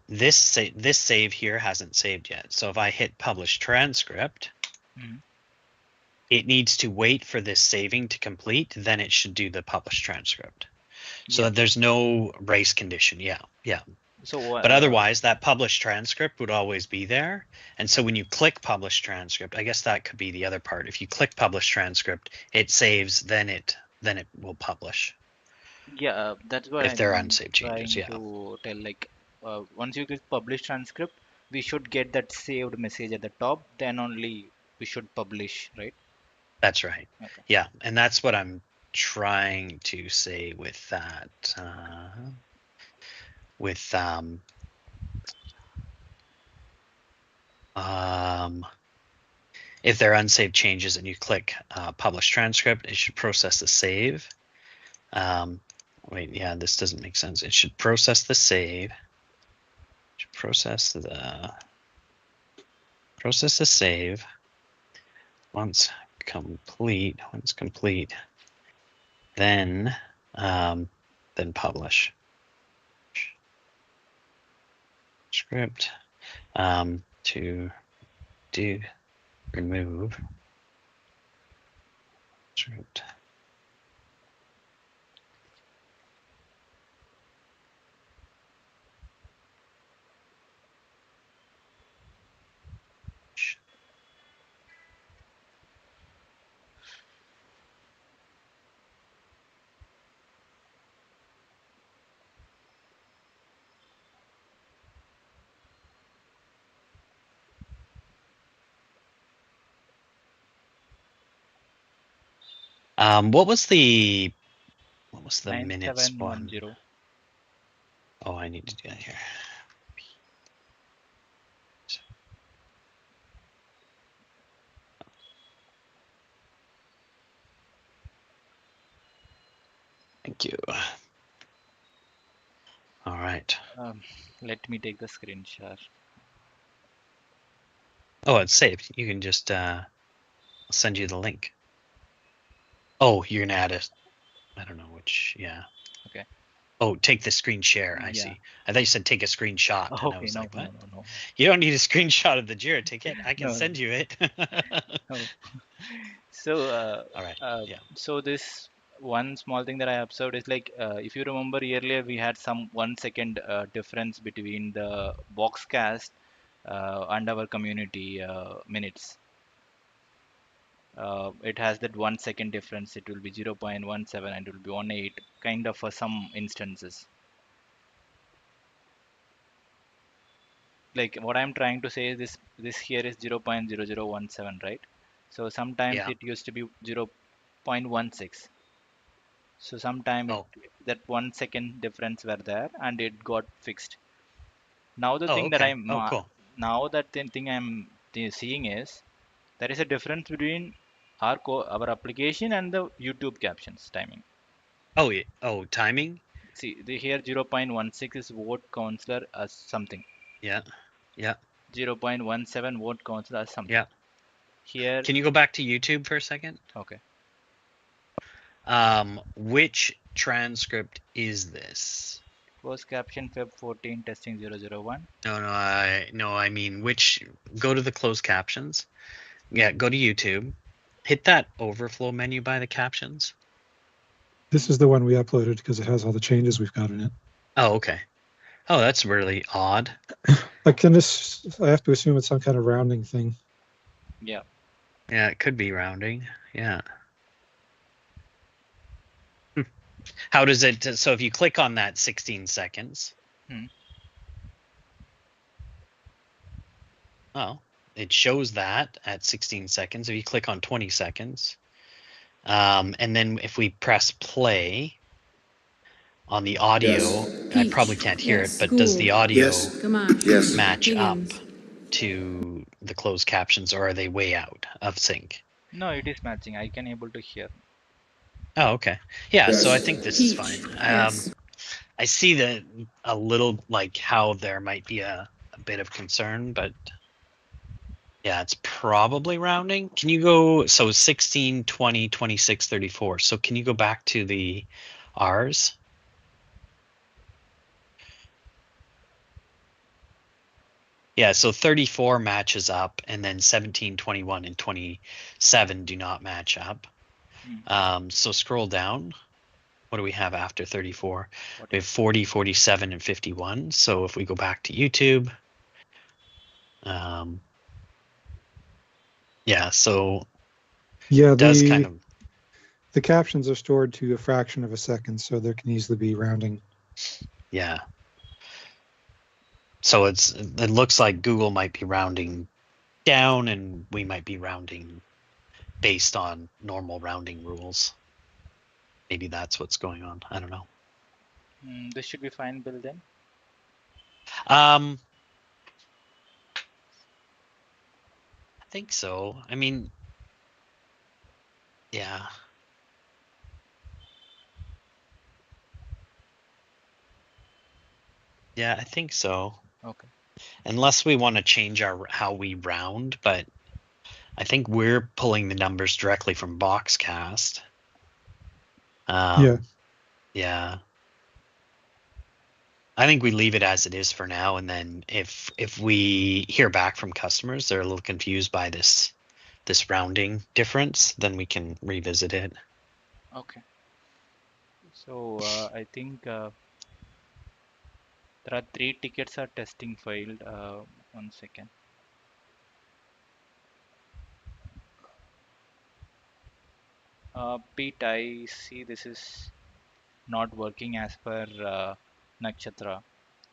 this save here hasn't saved yet. So if I hit publish transcript, it needs to wait for this saving to complete, then it should do the publish transcript. So that there's no race condition. Yeah. So, but otherwise, that published transcript would always be there. And so when you click publish transcript, I guess that could be the other part. If you click publish transcript, it saves, then it will publish. Yeah, that's what if there are unsaved changes. trying to tell. Like, once you click publish transcript, we should get that saved message at the top. Then only we should publish, right? That's right. Okay. Yeah, and that's what I'm trying to say with that. if they're unsaved changes and you click publish transcript, it should process the save. Wait, yeah, this doesn't make sense. It should process the save. It should process the save. Once complete, then publish. Script to do remove script. What was the minutes one? 9710. Oh, I need to do that here. Thank you. All right. Let me take the screenshot. Oh, it's saved. You can just I'll send you the link. Oh, you're gonna add it. I don't know which. Yeah. Okay. Oh, take the screen share. I see. I thought you said take a screenshot. Oh, and I okay, was no, like, what? no. You don't need a screenshot of the Jira ticket. I can No, send you it. no. So, All right. Yeah. so this one small thing that I observed is like, if you remember earlier, we had some 1 second difference between the boxcast and our community minutes. It has that 1 second difference. It will be 0.17 and it will be 1.8, kind of for some instances. Like what I'm trying to say is this here is 0.0017, right? So sometimes Yeah. it used to be 0.16. So sometime that 1 second difference were there and it got fixed. Now the thing that Okay. Oh, cool. now that thing I'm seeing is there is a difference between our application and the YouTube captions timing. Oh, yeah. Oh, timing. See, here 0.16 is vote counselor as something. Yeah. Yeah. 0.17 vote counselor as something. Yeah. Here. Can you go back to YouTube for a second? Okay. Which transcript is this? Closed caption Feb 14 testing 001. No, I mean which. Go to the closed captions. Yeah, go to YouTube. Hit that overflow menu by the captions. This is the one we uploaded because it has all the changes we've got in it. Oh, okay. Oh, that's really odd. I have to assume it's some kind of rounding thing. Yeah. Yeah, it could be rounding. Yeah. How does it? So if you click on that 16 seconds. Oh, it shows that at 16 seconds. If you click on 20 seconds, and then if we press play on the audio, I probably can't hear it, but does the audio match up to the closed captions, or are they way out of sync? No, it is matching. I can able to hear. Oh, okay. Yeah, so I think this is fine. I see that a little like how there might be a bit of concern, but yeah, it's probably rounding. Can you go, so 16, 20, 26, 34. So can you go back to the R's? Yeah, so 34 matches up, and then 17, 21, and 27 do not match up. So scroll down. What do we have after 34? We have 40, 47, and 51. So if we go back to YouTube, yeah, so yeah, does kind of. The captions are stored to a fraction of a second, so there can easily be rounding. Yeah. So it looks like Google might be rounding down, and we might be rounding based on normal rounding rules. Maybe that's what's going on. I don't know. This should be fine, Bill, then. think so. I mean, yeah. Yeah, I think so. Okay. Unless we want to change how we round, but I think we're pulling the numbers directly from Boxcast. Yeah. Yeah. I think we leave it as it is for now, and then if we hear back from customers, they're a little confused by this rounding difference, then we can revisit it. Okay. So I think there are 3 tickets are testing failed. 1 second. Pete, I see this is not working as per Nakshatra,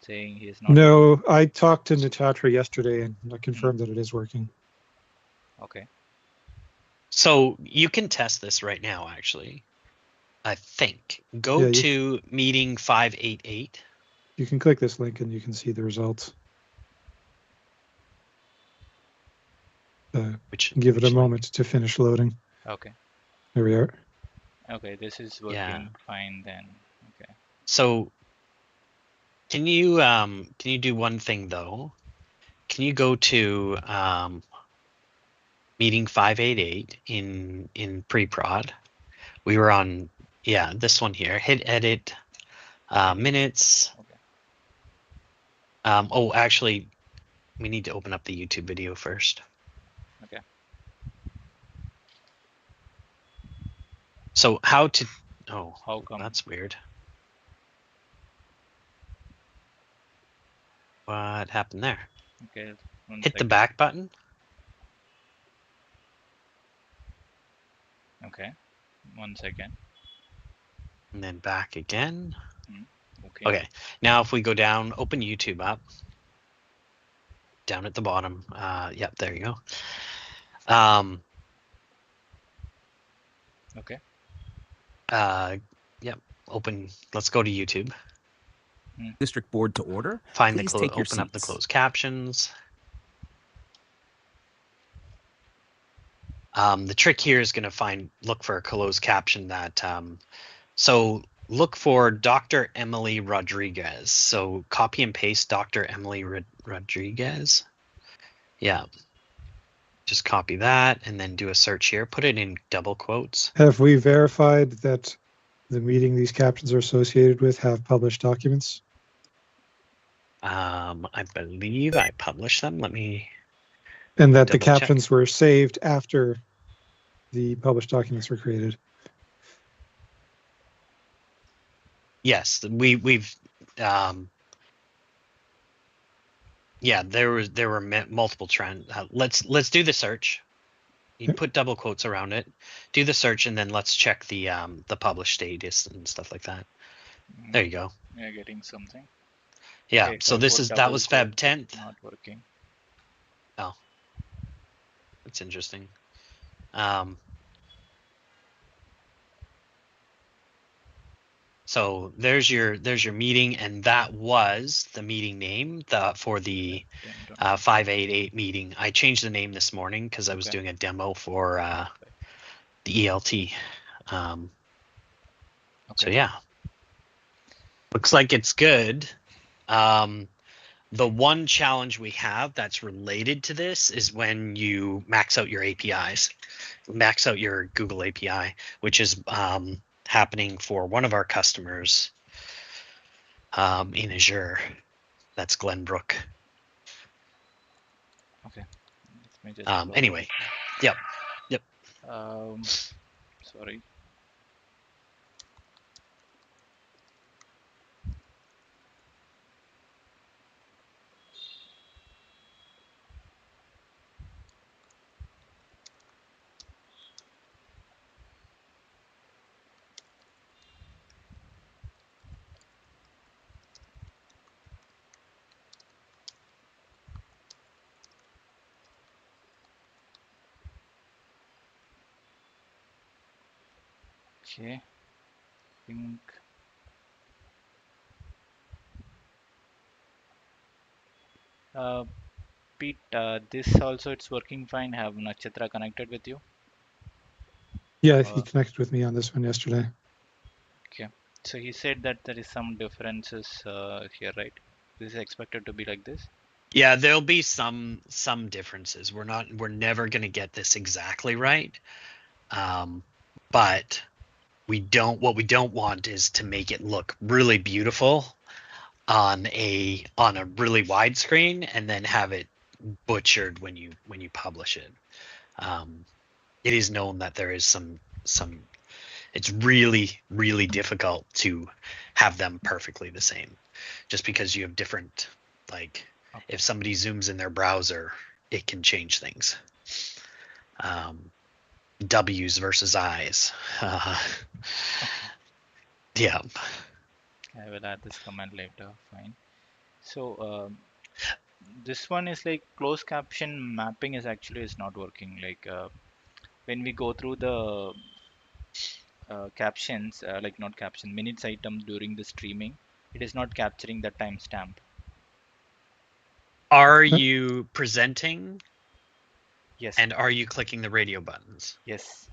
saying he is not. No, I talked to Natatra yesterday and I confirmed that it is working. Okay. So you can test this right now, actually. I think. Go to meeting 588. You can click this link and you can see the results. Give it a moment to finish loading. Okay. There we are. Okay, this is working fine then. Okay. So can you do one thing though? Can you go to meeting 588 in pre-prod? We were on this one here. Hit edit minutes. Okay. Oh, actually, we need to open up the YouTube video first. Okay. So how to? Oh, how come? That's weird. What happened there? Okay. Hit the back button. Okay. 1 second. And then back again. Okay. Okay. Now if we go down, open YouTube up. Down at the bottom. Yep, there you go. Okay. Yep. Open. Let's go to YouTube. District board to order. Find Please take your open up the seats. closed captions. The trick here is going to look for a closed caption that. So look for Dr. Emily Rodriguez. So copy and paste Dr. Emily Rodriguez. Yeah. Just copy that and then do a search here. Put it in double quotes. Have we verified that the meeting these captions are associated with have published documents? I believe I published them. Let me. And that the captions were saved after the published documents were created. Yes, we've. Yeah, there were multiple trends. Let's do the search. You put double quotes around it. Do the search, and then let's check the published status and stuff like that. There you go. Yeah, getting something. Yeah. Okay, so that was Feb 10th. Not working. Oh, that's interesting. So there's your meeting, and that was the meeting name for the 588 meeting. I changed the name this morning because I was doing a demo for the ELT. So yeah, looks like it's good. The one challenge we have that's related to this is when you max out your APIs, max out your Google API, which is happening for one of our customers in Azure. That's Glenbrook. Okay. Let me just anyway, yep. Sorry. Okay. I think Pete, this also it's working fine. Have Nakshatra connected with you? Yeah, he connected with me on this one yesterday. Okay. So he said that there is some differences here, right? This is expected to be like this. Yeah, there'll be some differences. We're never going to get this exactly right. But what we don't want is to make it look really beautiful on a really wide screen and then have it butchered when you publish it. It is known that there is some it's really difficult to have them perfectly the same, just because you have different, like, if somebody zooms in their browser, it can change things. W's versus I's. Yeah. I will add this comment later. Fine. So this one is like closed caption mapping is actually is not working. Like when we go through the captions, like not caption, minutes item during the streaming, it is not capturing the timestamp. Are you presenting? Yes. And are you clicking the radio buttons? Yes.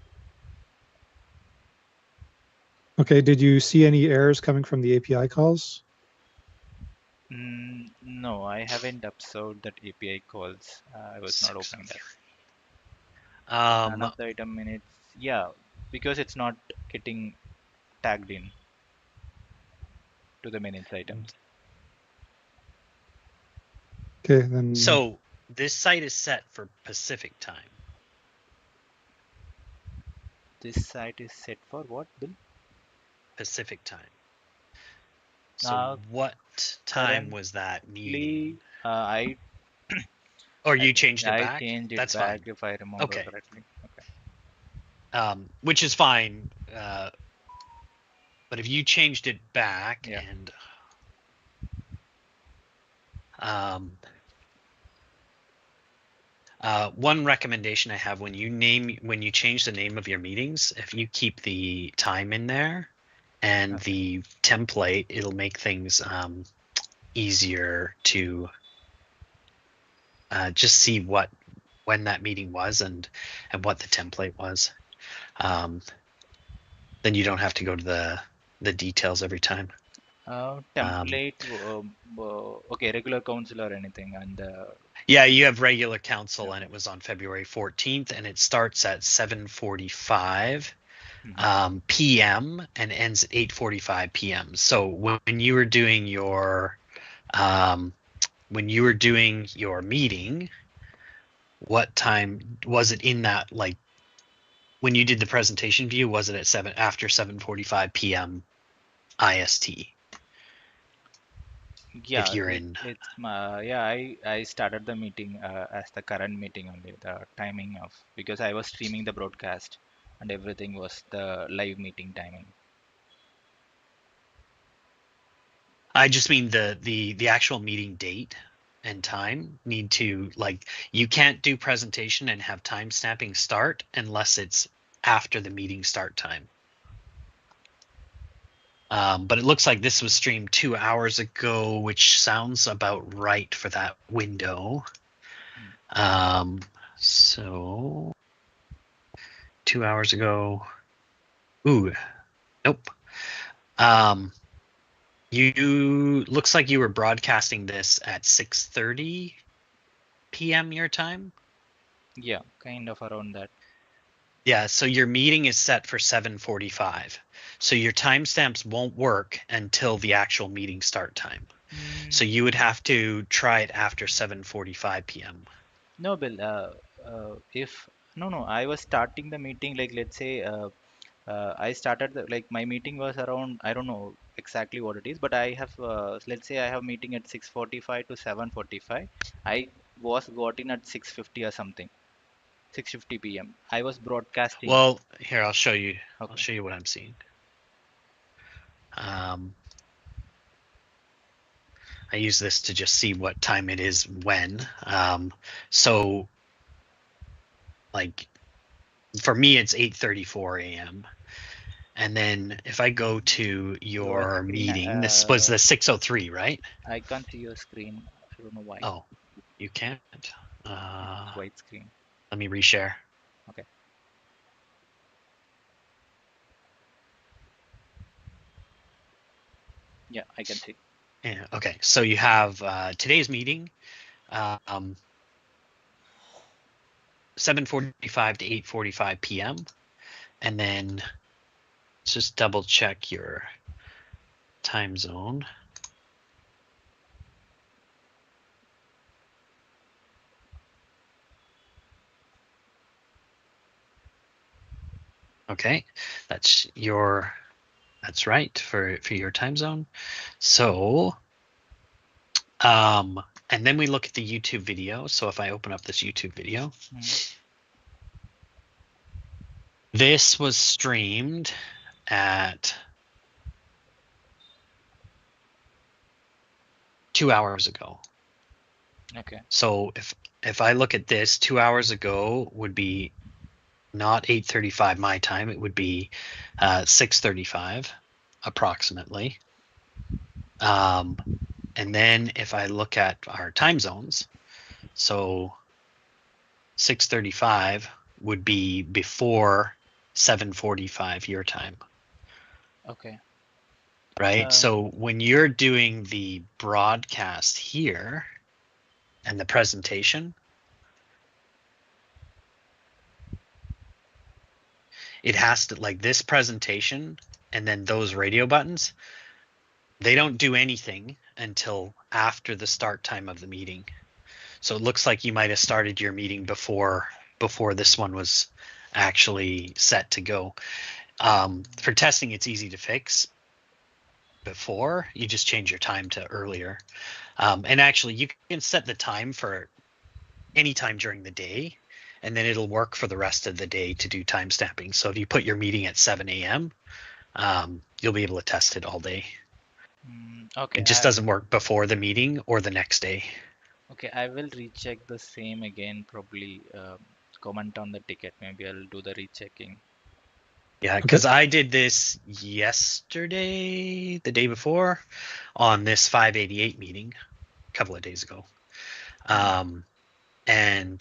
Okay, did you see any errors coming from the API calls? No, I haven't observed that API calls. I was not opening that. None of the item minutes. Yeah, because it's not getting tagged in to the minutes items. Okay, then. So this site is set for Pacific time. This site is set for what, Bill? Pacific time. So what time was that meeting? Or you changed it back? I changed it That's back fine. if I remember correctly. Okay. Which is fine. But if you changed it back and one recommendation I have when you change the name of your meetings, if you keep the time in there and the template, it'll make things easier to just see when that meeting was and what the template was. Then you don't have to go to the details every time. Template, okay, regular council or anything, and yeah, you have regular council, and it was on February 14th, and it starts at 7:45 p.m. and ends at 8:45 p.m. So when you were doing your meeting, what time was it in that, like, when you did the presentation view, was it at after 7:45 p.m. IST? Yeah, if you're in. It's I started the meeting as the current meeting only, the timing of, because I was streaming the broadcast and everything was the live meeting timing. I just mean the actual meeting date and time need to, like, you can't do presentation and have time stamping start unless it's after the meeting start time. But it looks like this was streamed 2 hours ago, which sounds about right for that window. So 2 hours ago. Ooh, nope. You looks like you were broadcasting this at 6:30 p.m. your time. Yeah, kind of around that. Yeah, so your meeting is set for 7:45. So your timestamps won't work until the actual meeting start time. So you would have to try it after 7:45 p.m. No, Bill. I was starting the meeting, like, let's say I started my meeting was around, I don't know exactly what it is, but I have let's say I have meeting at 6:45 to 7:45. I was got in at 6:50 or something. 6:50 p.m. I was broadcasting. Well, here, I'll show you. Okay. I'll show you what I'm seeing. I use this to just see what time it is when. So, like, for me, it's 8:34 a.m. And then if I go to your meeting, this was the 6:03, right? I can't see your screen. I don't know why. Oh, You can't. It's white screen. Let me reshare. Okay. Yeah, I can see. Yeah. Okay. So you have today's meeting, 7:45 to 8:45 p.m. And then let's just double check your time zone. Okay, that's right for your time zone. So, and then we look at the YouTube video. So if I open up this YouTube video, this was streamed at 2 hours ago. Okay. So if I look at this, 2 hours ago would be not 8:35 my time. It would be 6:35 approximately. And then if I look at our time zones, so 6:35 would be before 7:45 your time. Okay. Right. So when you're doing the broadcast here and the presentation, it has to, like this presentation and then those radio buttons, they don't do anything until after the start time of the meeting. So it looks like you might have started your meeting before this one was actually set to go. For testing, it's easy to fix. Before you just change your time to earlier, and actually you can set the time for any time during the day, and then it'll work for the rest of the day to do time stamping. So if you put your meeting at 7 a.m., you'll be able to test it all day. Okay. It just doesn't work before the meeting or the next day. Okay, I will recheck the same again, probably comment on the ticket. Maybe I'll do the rechecking. Yeah, because I did this yesterday, the day before, on this 588 meeting a couple of days ago. And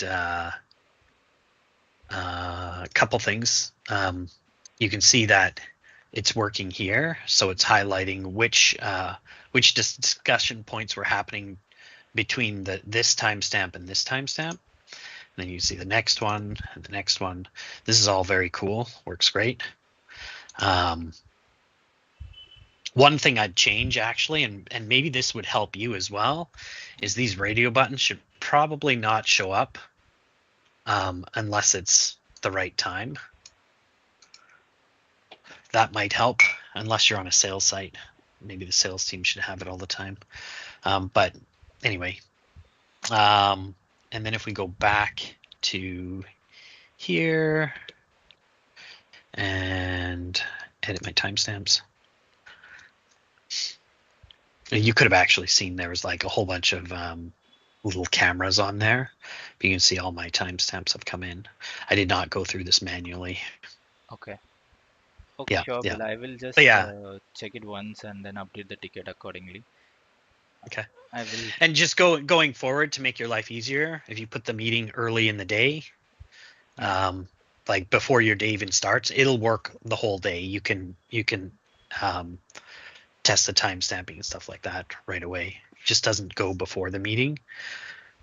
a couple things. You can see that it's working here, so it's highlighting which discussion points were happening between this timestamp and this timestamp. And then you see the next one and the next one. This is all very cool. Works great. One thing I'd change actually, and maybe this would help you as well, is these radio buttons should probably not show up unless it's the right time. That might help, unless you're on a sales site. Maybe the sales team should have it all the time. But anyway, and then if we go back to here and edit my timestamps, you could have actually seen there was like a whole bunch of little cameras on there. You can see all my timestamps have come in. I did not go through this manually. Okay. Okay, yeah, sure. yeah. Well, I will just check it once and then update the ticket accordingly. Okay. I will. And just going forward, to make your life easier, if you put the meeting early in the day, like before your day even starts, it'll work the whole day. You can test the time stamping and stuff like that right away. It just doesn't go before the meeting.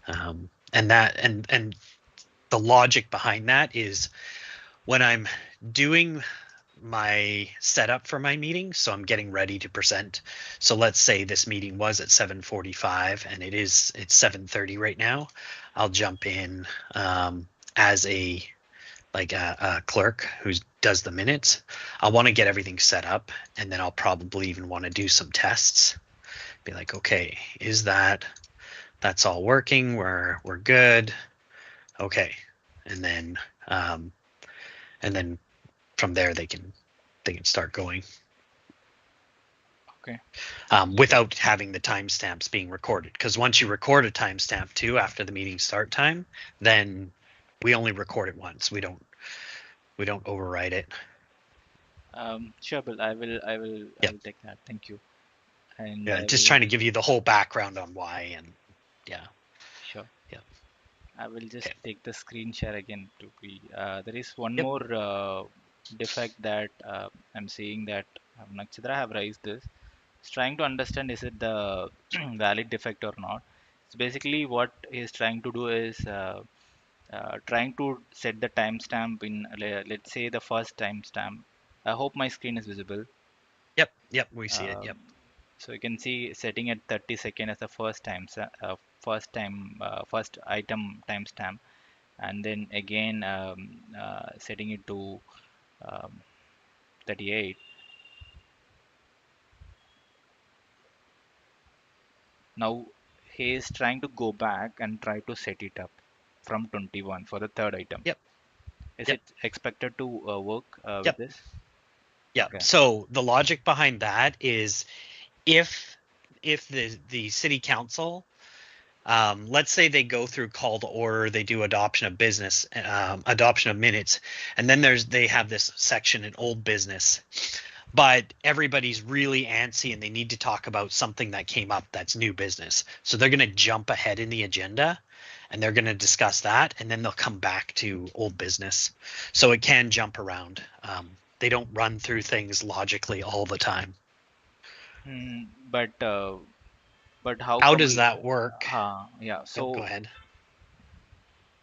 And the logic behind that is when I'm doing my setup for my meeting, so I'm getting ready to present. So let's say this meeting was at 7:45 and it's 7:30 right now. I'll jump in as a clerk who does the minutes. I want to get everything set up, and then I'll probably even want to do some tests. Be like, okay, that's all working? We're good. Okay, and then from there they can start going. Okay. Without having the timestamps being recorded, because once you record a timestamp too after the meeting start time, then we only record it once. We don't overwrite it. Sure, Bill. I will take that. Thank you. And yeah, just trying to give you the whole background on why, and yeah. Sure. I will just take the screen share again to be. There is one Yep. more defect that I'm seeing that Nakshatra have raised this. It's trying to understand is it the valid defect or not. So basically, what he's trying to do is trying to set the timestamp in let's say the first timestamp. I hope my screen is visible. Yep, we see it. Um, Yep. so you can see setting at 30 second as the first item timestamp, and then again setting it to um, 38. Now he is trying to go back and try to set it up from 21 for the third item. Yep. Is Yep. it expected to work with Yep. this? Yeah. Okay. So the logic behind that is if the city council, let's say they go through call to order, they do adoption of business, adoption of minutes, and then they have this section in old business, but everybody's really antsy and they need to talk about something that came up that's new business. So they're going to jump ahead in the agenda and they're going to discuss that, and then they'll come back to old business. So it can jump around. They don't run through things logically all the time. But how How come does we? that work? Yeah. Yep, go ahead.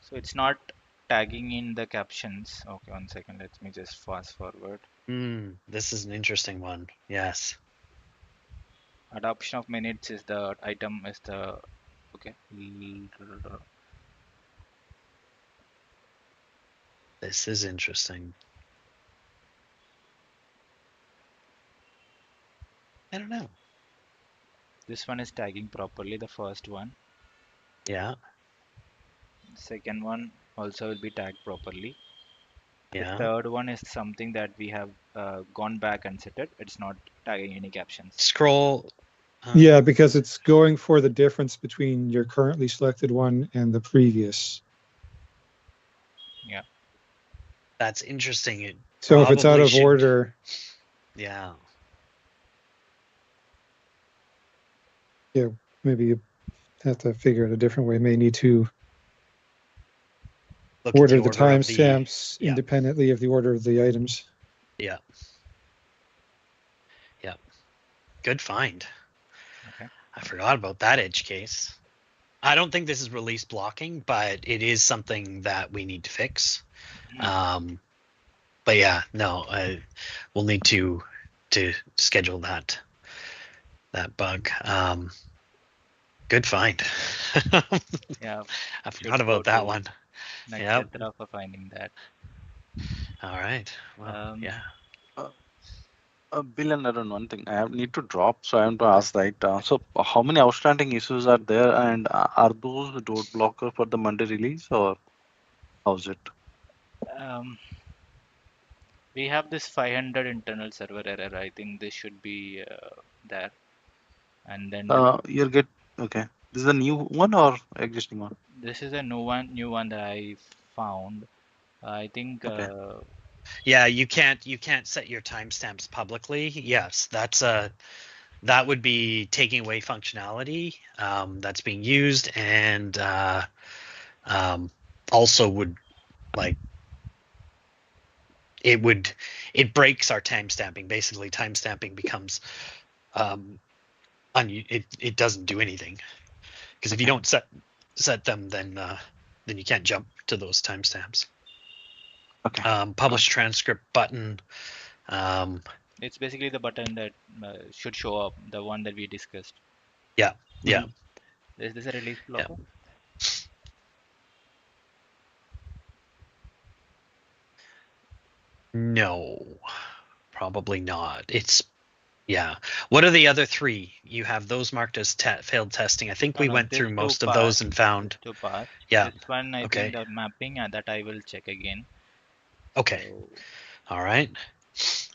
So it's not tagging in the captions. Okay, 1 second. Let me just fast forward. This is an interesting one. Yes. Adoption of minutes is the item is the okay. This is interesting. I don't know. This one is tagging properly. The first one. Yeah. Second one also will be tagged properly. The Yeah. third one is something that we have gone back and set it. It's not tagging any captions. Scroll. Yeah, because it's going for the difference between your currently selected one and the previous. Yeah. That's interesting. It So if it's out probably of order, yeah. yeah, maybe you have to figure it a different way. May need to Look at order the the order of timestamps yeah. independently of the order of the items. Yeah. Yeah. Good find. Okay. I forgot about that edge case. I don't think this is release blocking, but it is something that we need to fix. But yeah, no, we'll need to schedule that bug. Good find. Yeah. I Good forgot to go about that to one. Yep. Nakshatra for finding that. All right. Well, yeah. Bill and Arun, one thing I have need to drop, so I want to ask, right? So, how many outstanding issues are there, and are those the door blocker for the Monday release, or how's it? We have this 500 internal server error. I think this should be there. And then You'll get okay. This is a new one or existing one? this is a new one that I found. I think Okay. Yeah, you can't set your timestamps publicly. Yes, that would be taking away functionality that's being used, and also would like it breaks our timestamping. Basically, timestamping becomes it doesn't do anything, because if you don't set them, then you can't jump to those timestamps. Okay. Publish transcript button. it's basically the button that should show up, the one that we discussed. Yeah. Yeah. Is this a release blocker? No, probably not. It's yeah. What are the other three? You have those marked as failed testing. I think we went through most of those and found. Two parts. Yeah. This one, I think the mapping that I will check again. Okay. So, all right.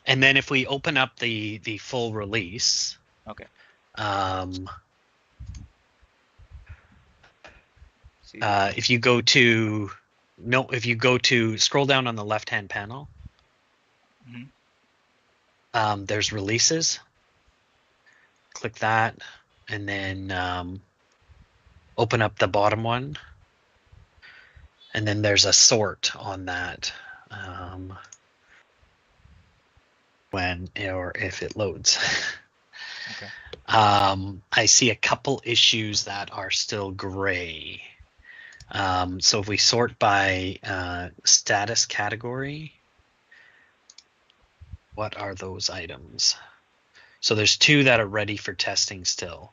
And then if we open up the full release. Okay. If you go to scroll down on the left hand panel. There's releases. Click that, and then open up the bottom one. and then there's a sort on that when or if it loads. Okay. I see a couple issues that are still gray. So if we sort by status category, what are those items? So there's 2 that are ready for testing still.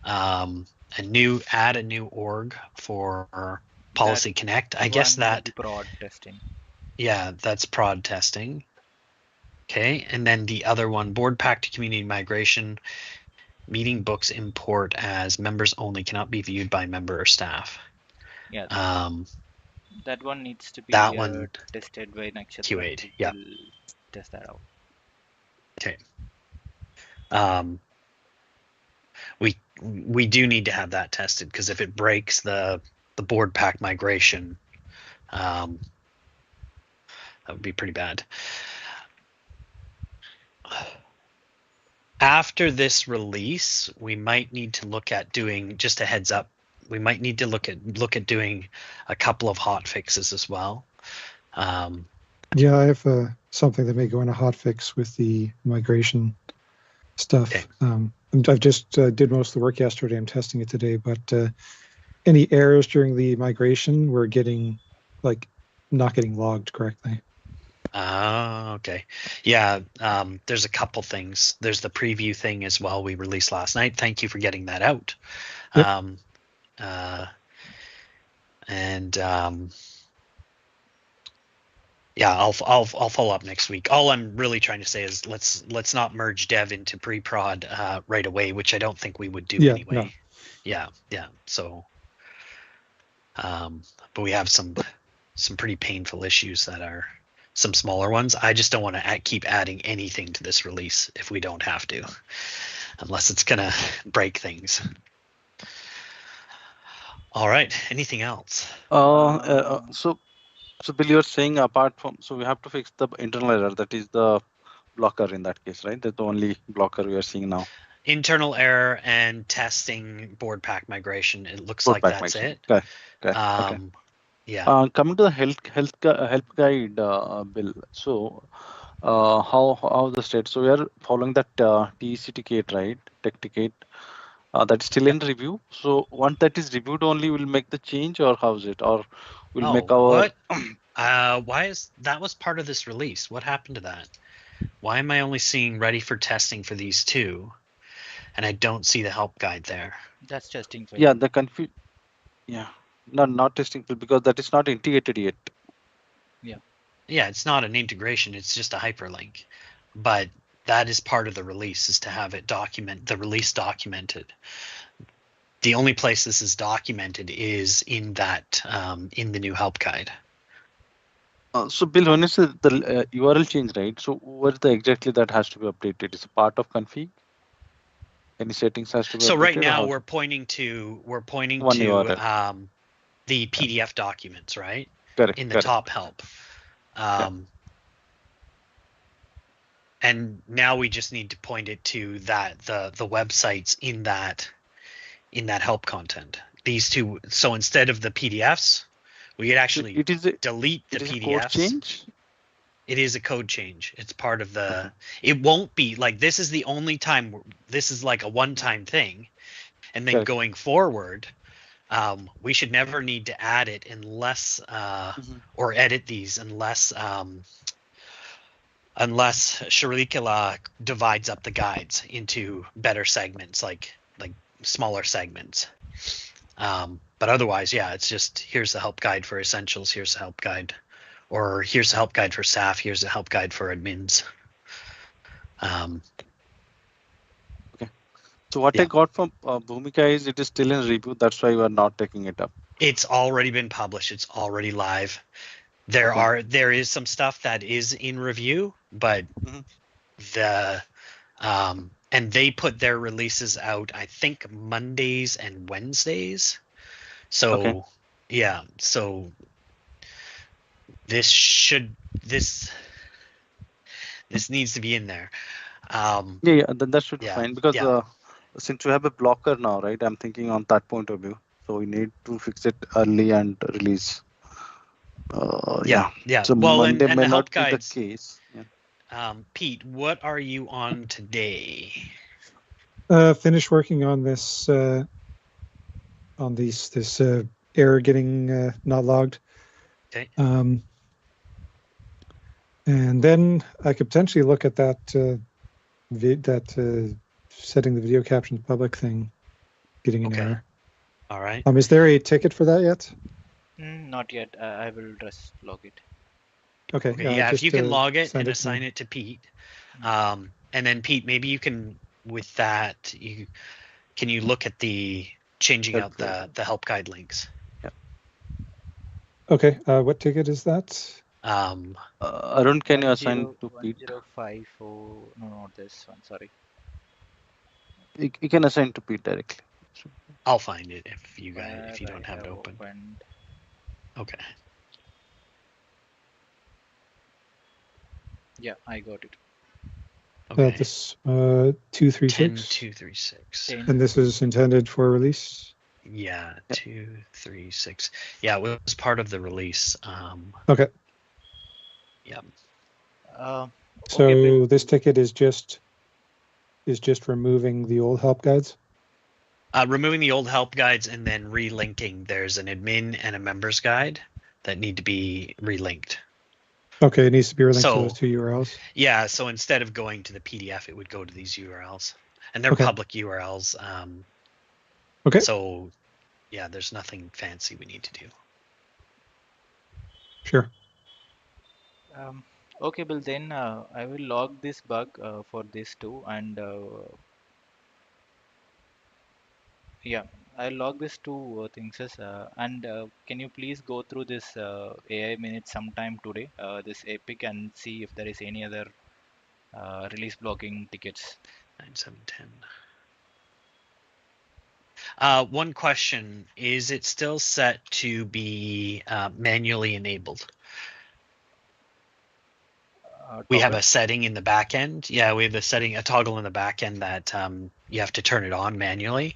Add a new org for Policy Connect. I guess that prod testing. Yeah, that's prod testing. Okay, and then the other one, board pack to community migration, meeting books import as members only, cannot be viewed by member or staff. Yeah. That one needs to be tested by Nakshatra. Q8. Yeah. We'll test that out. Okay. We do need to have that tested, because if it breaks the board pack migration, that would be pretty bad. After this release, we might need to look at doing, just a heads up, we might need to look at doing a couple of hot fixes as well. Yeah, I have something that may go in a hot fix with the migration stuff. Okay. I've just did most of the work yesterday. I'm testing it today, but any errors during the migration were getting not getting logged correctly. Okay. Yeah, there's a couple things. There's the preview thing as well we released last night. Thank you for getting that out. Yep. Yeah, I'll follow up next week. All I'm really trying to say is let's not merge dev into pre-prod right away, which I don't think we would do anyway. No. Yeah. So, but we have some pretty painful issues that are some smaller ones. I just don't want to keep adding anything to this release if we don't have to, unless it's gonna break things. All right. Anything else? So Bill, you're saying apart from, so we have to fix the internal error, that is the blocker in that case, right? That's the only blocker we are seeing now. Internal error and testing board pack migration. It looks like that's it. Okay. Yeah. Coming to the help guide, Bill. So how the state? So we are following that TEC ticket, right? Tech ticket. That's still in review. So once that is reviewed, only we'll make the change, or how's it? Or we'll make our. What? Why is that was part of this release? What happened to that? Why am I only seeing ready for testing for these 2, and I don't see the help guide there? That's testing. Yeah, the confuse. Yeah, not testing because that is not integrated yet. Yeah, it's not an integration. It's just a hyperlink, but that is part of the release, is to have it the release documented. The only place this is documented is in that in the new help guide. So Bill, when you say the URL change, right? So what exactly that has to be updated? Is a part of config? Any settings has to be updated? So right now we're pointing to URL. The PDF documents, right? Correct. In the top help. And now we just need to point it to that the websites in that help content. These 2. So instead of the PDFs, we could actually delete the PDFs. Code change? It is a code change. It's part of the. It won't be like this is the only time. This is like a one-time thing, and then going forward, we should never need to add it unless or edit these unless Sharikala divides up the guides into better segments, like smaller segments. But otherwise, yeah, it's just here's the help guide for essentials, here's the help guide, or here's the help guide for staff, here's the help guide for admins. Okay. So what I got from Bhumika is it is still in review. That's why we are not taking it up. It's already been published. It's already live. There is some stuff that is in review, but and they put their releases out, I think, Mondays and Wednesdays. So so this needs to be in there. Then that should be fine, because since we have a blocker now, right? I'm thinking on that point of view. So we need to fix it early and release. Yeah. So Well, Monday and may the help not be the guides. case. Yeah. Pete, what are you on today? Finish working on this this error getting not logged. Okay. And then I could potentially look at that setting the video captions public thing, getting an error. All right. Is there a ticket for that yet? Not yet. I will just log it. Okay. Yeah, if you can log it and to assign it to Pete, and then Pete, maybe you can with that can you look at the changing Help out guide. the help guide links? Yeah. Okay. What ticket is that? Arun, can you assign to Pete? 1054. No, not this one. Sorry. You can assign to Pete directly. I'll find it if you don't have it open. Okay. Yeah, I got it. Okay. This 236. 10236. And this is intended for release. Yeah, 236. Yeah, it was part of the release. Okay. Yeah. So okay, this ticket is just removing the old help guides. Removing the old help guides and then relinking. There's an admin and a members guide that need to be relinked. Okay, it needs to be relinked to those two URLs. Yeah, so instead of going to the PDF, it would go to these URLs, and they're public URLs. Okay. So, yeah, there's nothing fancy we need to do. Sure. Okay, Bill. Then I will log this bug for this too, and yeah, I'll log this two things. And can you please go through this AI minute sometime today, this Epic, and see if there is any other release blocking tickets. 9710. One question, is it still set to be manually enabled? We have a setting in the back end. Yeah, we have a toggle in the back end that you have to turn it on manually.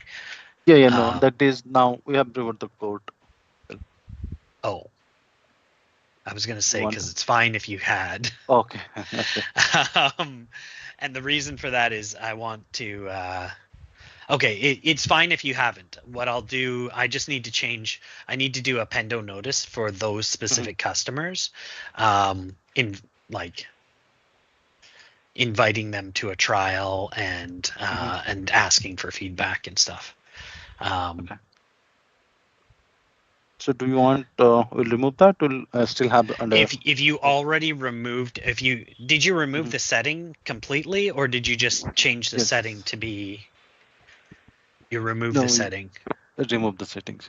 Yeah, no, that is now we have removed the code. Oh, I was going to say, because it's fine if you had. Okay. And the reason for that is I want to, it's fine if you haven't. What I'll do, I just need to change, I need to do a Pendo notice for those specific customers, inviting them to a trial and and asking for feedback and stuff. Okay. So do you want we'll remove that? We'll still have under. If you already removed, did you remove the setting completely, or did you just change the setting to be? You remove the setting. Remove the settings.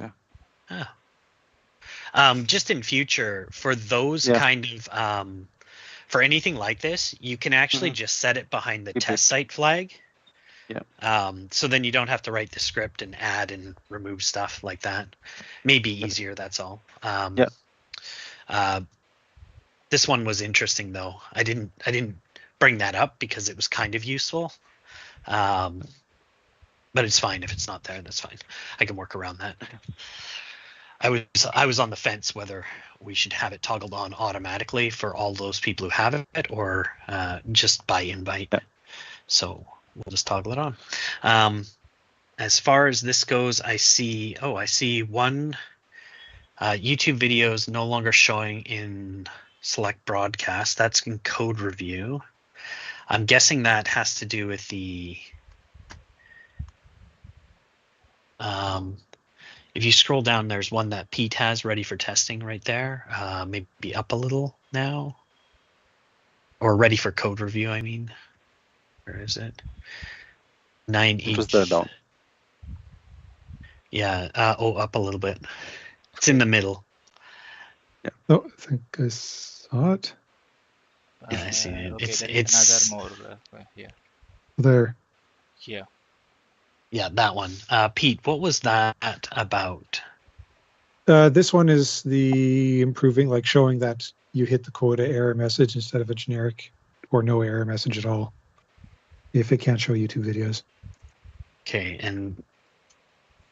Yeah. Just in future, for those kind of for anything like this, you can actually just set it behind the test site flag. Yeah. So then you don't have to write the script and add and remove stuff like that. Maybe easier, that's all. This one was interesting though. I didn't bring that up because it was kind of useful. But it's fine if it's not there, that's fine. I can work around that. I was on the fence whether we should have it toggled on automatically for all those people who have it or just by invite. So we'll just toggle it on. As far as this goes, I see one YouTube video is no longer showing in select broadcast. That's in code review. I'm guessing that has to do with the if you scroll down, there's one that Pete has ready for testing right there. Maybe up a little now. Or ready for code review, I mean. Where is it? 9H. Down. Yeah, up a little bit. It's in the middle. Yeah. Oh, I think I saw it. Yeah, I see it. Okay, it's another more here. There. Yeah. Yeah, that one. Pete, what was that about? This one is the improving, like showing that you hit the quota error message instead of a generic or no error message at all if it can't show YouTube videos. Okay, and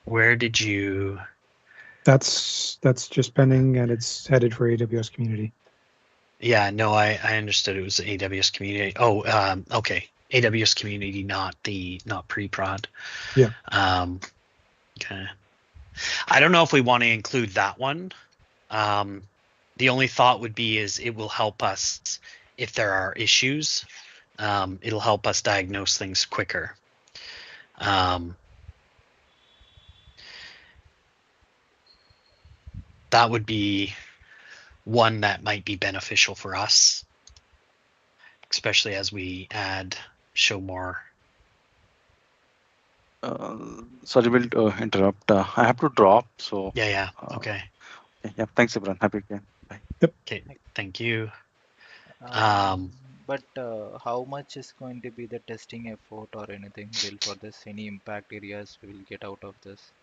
where did you... That's just pending, and it's headed for AWS community. Yeah, no, I understood it was AWS community. Oh, okay. AWS community, not pre-prod. Yeah. Okay. I don't know if we want to include that one. The only thought would be is it will help us if there are issues. It'll help us diagnose things quicker. That would be one that might be beneficial for us, especially as we show more. Sorry, will interrupt. I have to drop. So Yeah. Okay. Yeah. Thanks, everyone. Happy weekend. Bye. Yep. Okay. Thank you. But how much is going to be the testing effort or anything, Bill, for this? Any impact areas we will get out of this?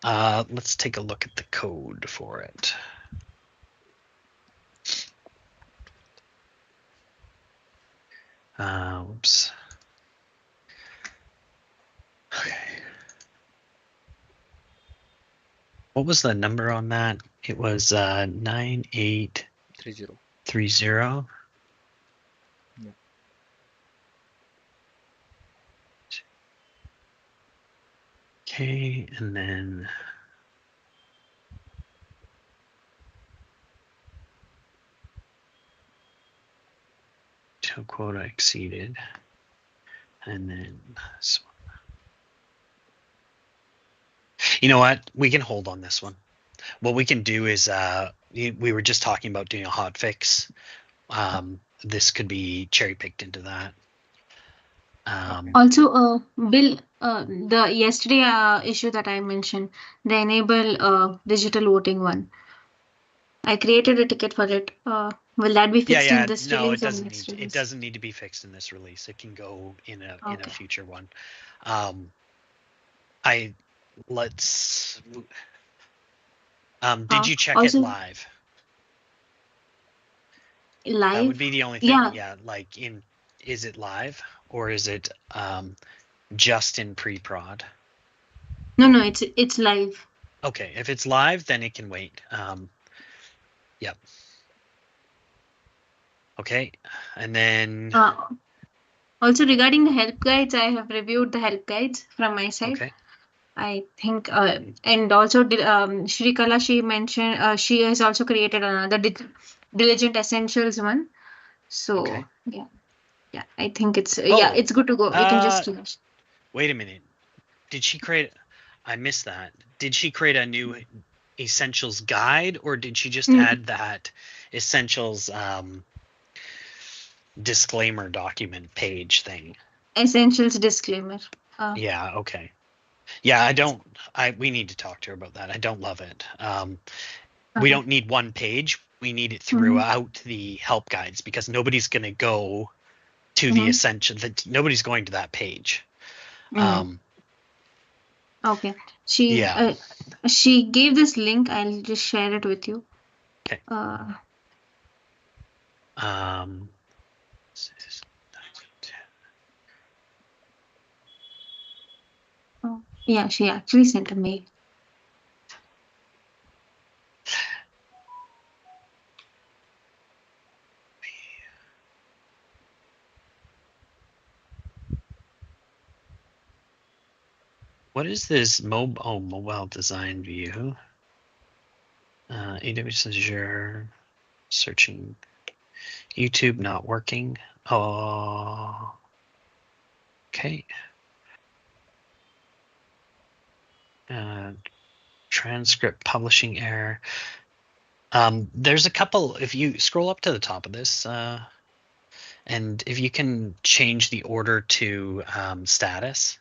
Let's take a look at the code for it. Oops. Okay. What was the number on that? It was 9830. Yeah. Okay, and then total quota exceeded, and then this one. You know what? We can hold on this one. What we can do is we were just talking about doing a hot fix. This could be cherry picked into that. Also, Bill, the yesterday issue that I mentioned, the enable digital voting one. I created a ticket for it. Will that be fixed in this no, release it or doesn't next need. release? It doesn't need to be fixed in this release. It can go in a future one. Did you check also, it live? Live? That would be the only thing. Yeah. Like is it live or is it just in pre-prod? No, it's live. Okay, if it's live, then it can wait. Yep. Okay, and then also regarding the help guides, I have reviewed the help guides from my side. Okay. I think, and also Shrikala, she mentioned she has also created another diligent essentials one. So yeah, I think it's it's good to go. We can just finish. Wait a minute. Did she create? I missed that. Did she create a new essentials guide, or did she just add that essentials disclaimer document page thing? Essentials disclaimer. Yeah. Okay. Yeah, we need to talk to her about that. I don't love it. We don't need one page. We need it throughout the help guides because nobody's going to go to the essential. Nobody's going to that page. Okay. She gave this link. I'll just share it with you. Okay. Yeah, she actually sent a mail. What is this mobile design view? AWS Azure searching. YouTube not working. Oh, okay. Transcript publishing error. There's a couple. If you scroll up to the top of this, and if you can change the order to status.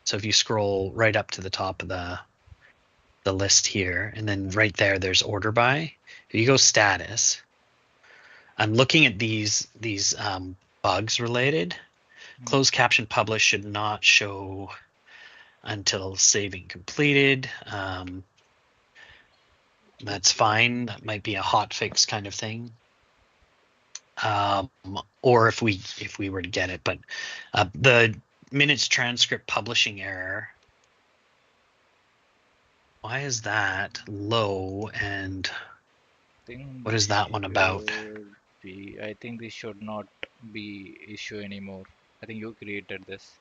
So if you scroll right up to the top of the list here, and then right there's order by. If you go status, I'm looking at these bugs related. Closed caption publish should not show until saving completed. That's fine. That might be a hot fix kind of thing. Or if we were to get it, but the minutes transcript publishing error. Why is that low? And what is that one about? I think this should not be issue anymore. I think you created this.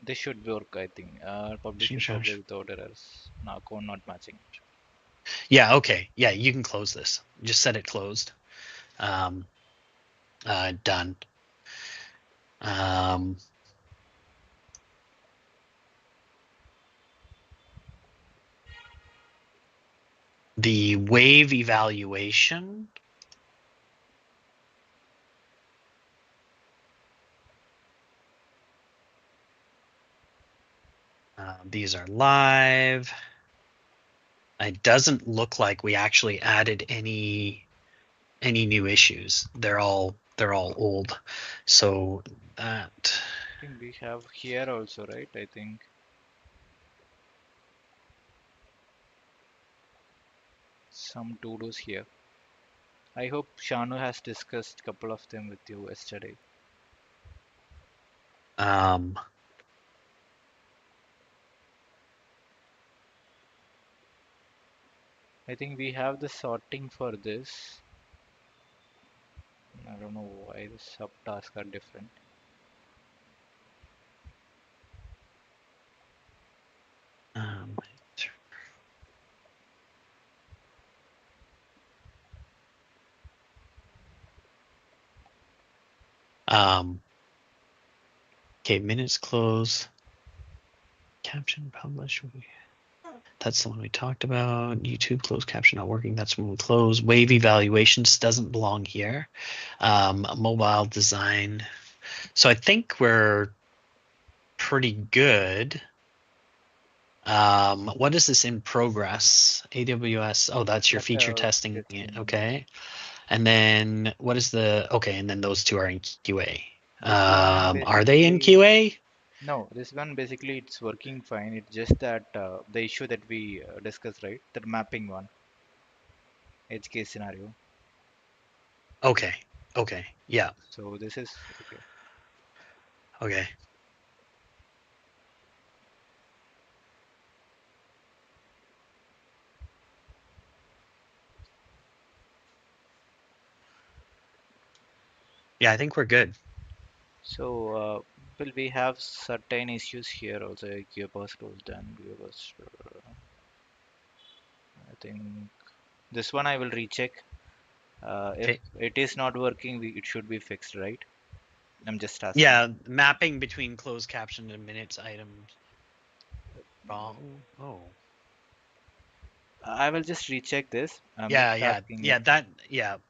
This should work, I think. Publishing public without errors. Now code not matching. Yeah, okay. Yeah, you can close this. Just set it closed. Done. The wave evaluation. These are live. It doesn't look like we actually added any new issues. They're all old. So that. I think we have here also, right? I think. Some to-dos here. I hope Shanu has discussed a couple of them with you yesterday. I think we have the sorting for this. I don't know why the subtasks are different. Okay, minutes close. Caption publish. That's the one we talked about. YouTube closed caption not working. That's when we close. Wave evaluations doesn't belong here. Mobile design. So I think we're pretty good. What is this in progress? AWS. Oh, that's your feature testing. Okay. And then what is and then those two are in QA. Are they in QA? No, this one basically it's working fine. It's just that the issue that we discussed, right? The mapping one. Edge case scenario. Okay. Yeah. So this is okay. Okay. Yeah, I think we're good. So, will we have certain issues here also? Gearbox closed and gearbox. I think this one I will recheck. If it is not working, it should be fixed, right? I'm just asking. Yeah, mapping between closed caption and minutes items. Wrong. Oh. I will just recheck this. Yeah.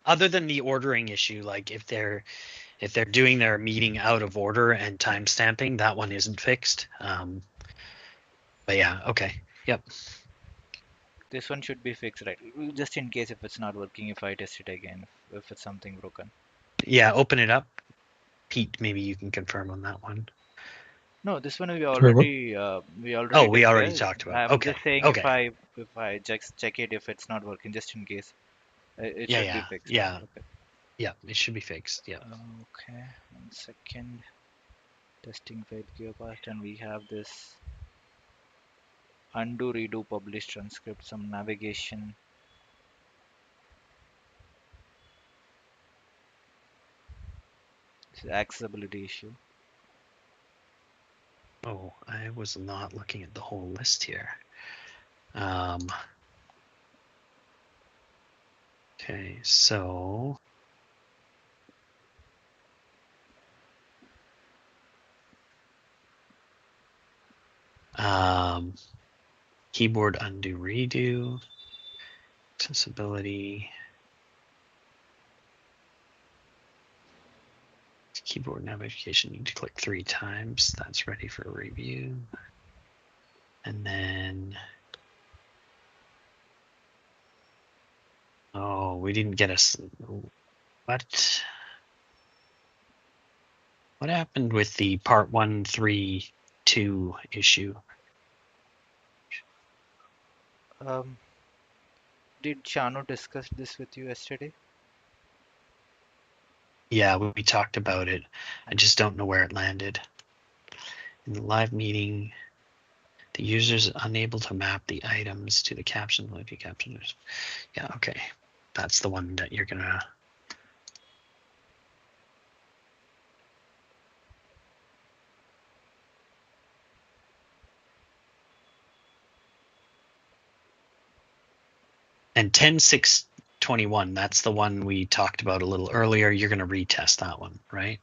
Other than the ordering issue, like if they're doing their meeting out of order and time stamping, that one isn't fixed. But yeah, okay. Yep. This one should be fixed, right? Just in case if it's not working, if I test it again, if it's something broken. Yeah, open it up. Pete, maybe you can confirm on that one. No, this one we already we already talked about. I'm just saying if I just check it if it's not working, just in case, it should be fixed. Yeah. Okay. Yeah, it should be fixed. Yeah. Okay. 1 second. Testing failed gearbox, and we have this undo redo publish transcript, some navigation. It's accessibility issue. Oh, I was not looking at the whole list here. Okay, so keyboard undo redo, accessibility, keyboard navigation, you need to click 3 times. That's ready for review. And then, oh, we didn't get what happened with the part 132 issue? Did Shanu discuss this with you yesterday? Yeah, we talked about it. I just don't know where it landed. In the live meeting, the user is unable to map the items to the caption. If you caption this, yeah, okay, that's the one that you're gonna. And 10.6.21, that's the one we talked about a little earlier. You're gonna retest that one, right?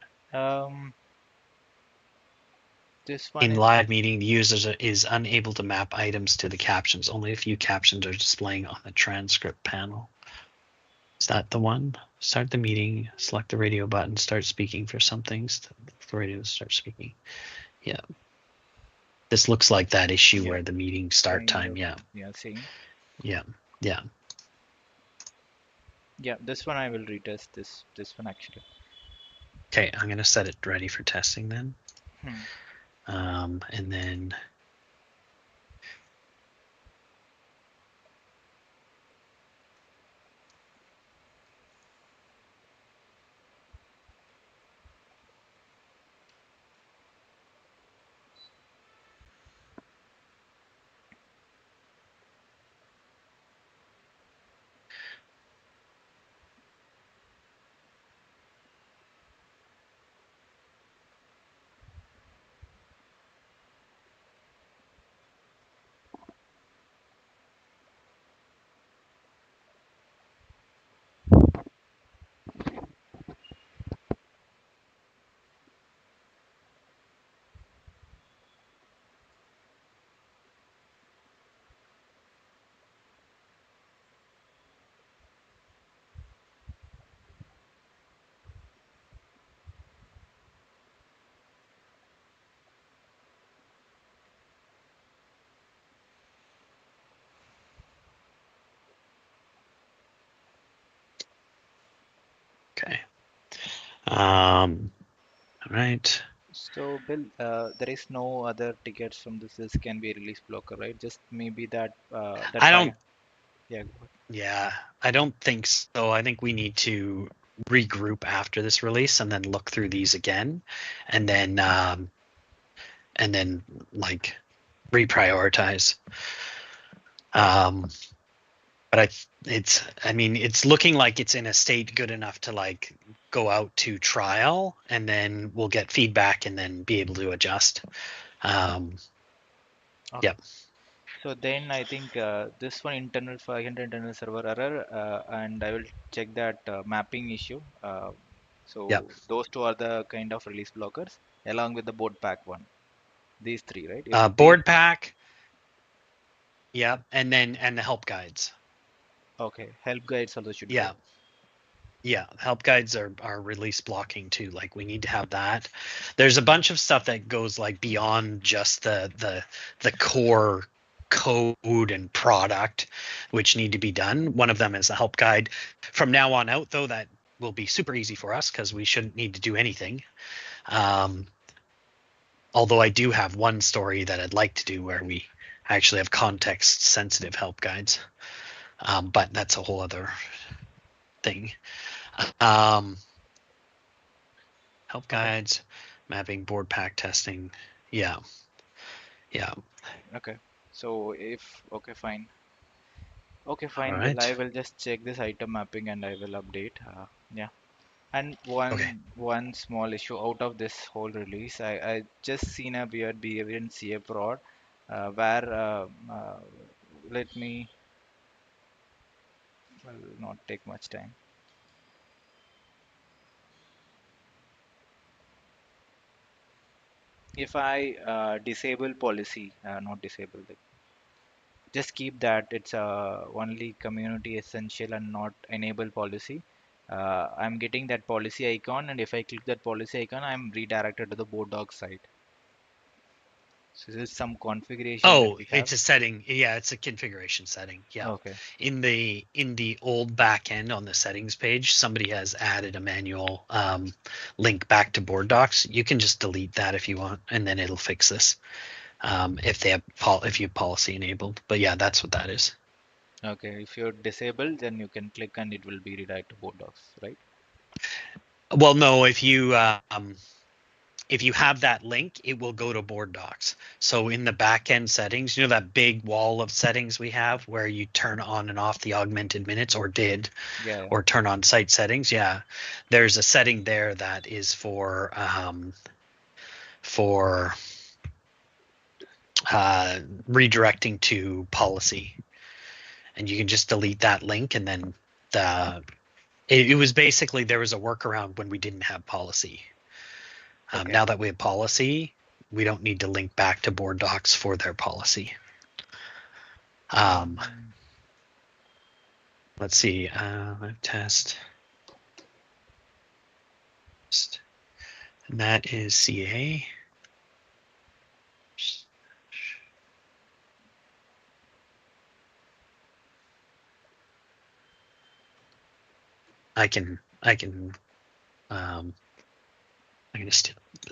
This one In is live meeting, the user is unable to map items to the captions. Only a few captions are displaying on the transcript panel. Is that the one? Start the meeting, select the radio button, start speaking for some things. The radio start speaking. Yeah. This looks like that issue Yeah. where the meeting start kind time. of, Yeah. yeah, same. Yeah. Yeah. Yeah, this one I will retest this one actually. Okay, I'm gonna set it ready for testing then. And then okay. All right. So Bill, there is no other tickets from this can be a release blocker, right? Just maybe that that I five. don't. Yeah, go ahead. Yeah, I don't think so. I think we need to regroup after this release and then look through these again, and then like reprioritize. But I mean, it's looking like it's in a state good enough to like go out to trial, and then we'll get feedback and then be able to adjust. Okay. Yep. So then I think this one internal 500 internal server error, and I will check that mapping issue. So Yep. those two are the kind of release blockers, along with the board pack one. These three, right? If these, Board pack. Yep. And the help guides. okay, help guides also should Yeah. go. Yeah, help guides are release blocking too. Like we need to have that. There's a bunch of stuff that goes like beyond just the core code and product, which need to be done. One of them is a help guide. From now on out, though, that will be super easy for us because we shouldn't need to do anything. Although I do have one story that I'd like to do where we actually have context sensitive help guides. But that's a whole other thing. Help guides, mapping, board pack testing. Yeah. Yeah. Okay. So if okay, fine. Okay, All fine, Bill. I right. will just check this item mapping and I will update. Yeah. And Okay. one small issue out of this whole release, I just seen a weird behavior in CA prod, where let me will not take much time. If I disable policy, not disable it, just keep that it's only community essential and not enable policy. I'm getting that policy icon, and if I click that policy icon, I'm redirected to the board doc site. So this is some configuration that Oh, we have. it's a setting. Yeah, it's a configuration setting. Yeah. Okay. In the old backend on the settings page, somebody has added a manual link back to board docs. You can just delete that if you want, and then it'll fix this. If you have policy enabled. But yeah, that's what that is. Okay, if you're disabled, then you can click and it will be redirected to board docs, right? Well, no, if you if you have that link, it will go to board docs. So in the back end settings, you know that big wall of settings we have where you turn on and off the augmented minutes, or did, or turn on site settings. Yeah, there's a setting there that is for redirecting to policy, and you can just delete that link, and then it was basically, there was a workaround when we didn't have policy. Now that we have policy, we don't need to link back to board docs for their policy. Let's see, test. And that is CA. I'm gonna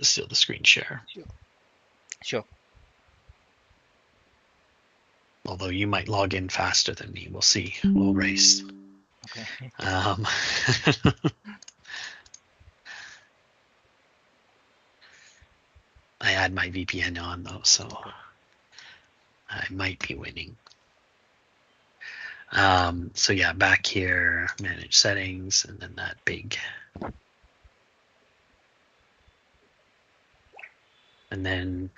steal the screen share. Sure. Although you might log in faster than me, we'll see. We'll race. Okay. I had my VPN on though, so I might be winning. So yeah, back here, manage settings, and then that big. And then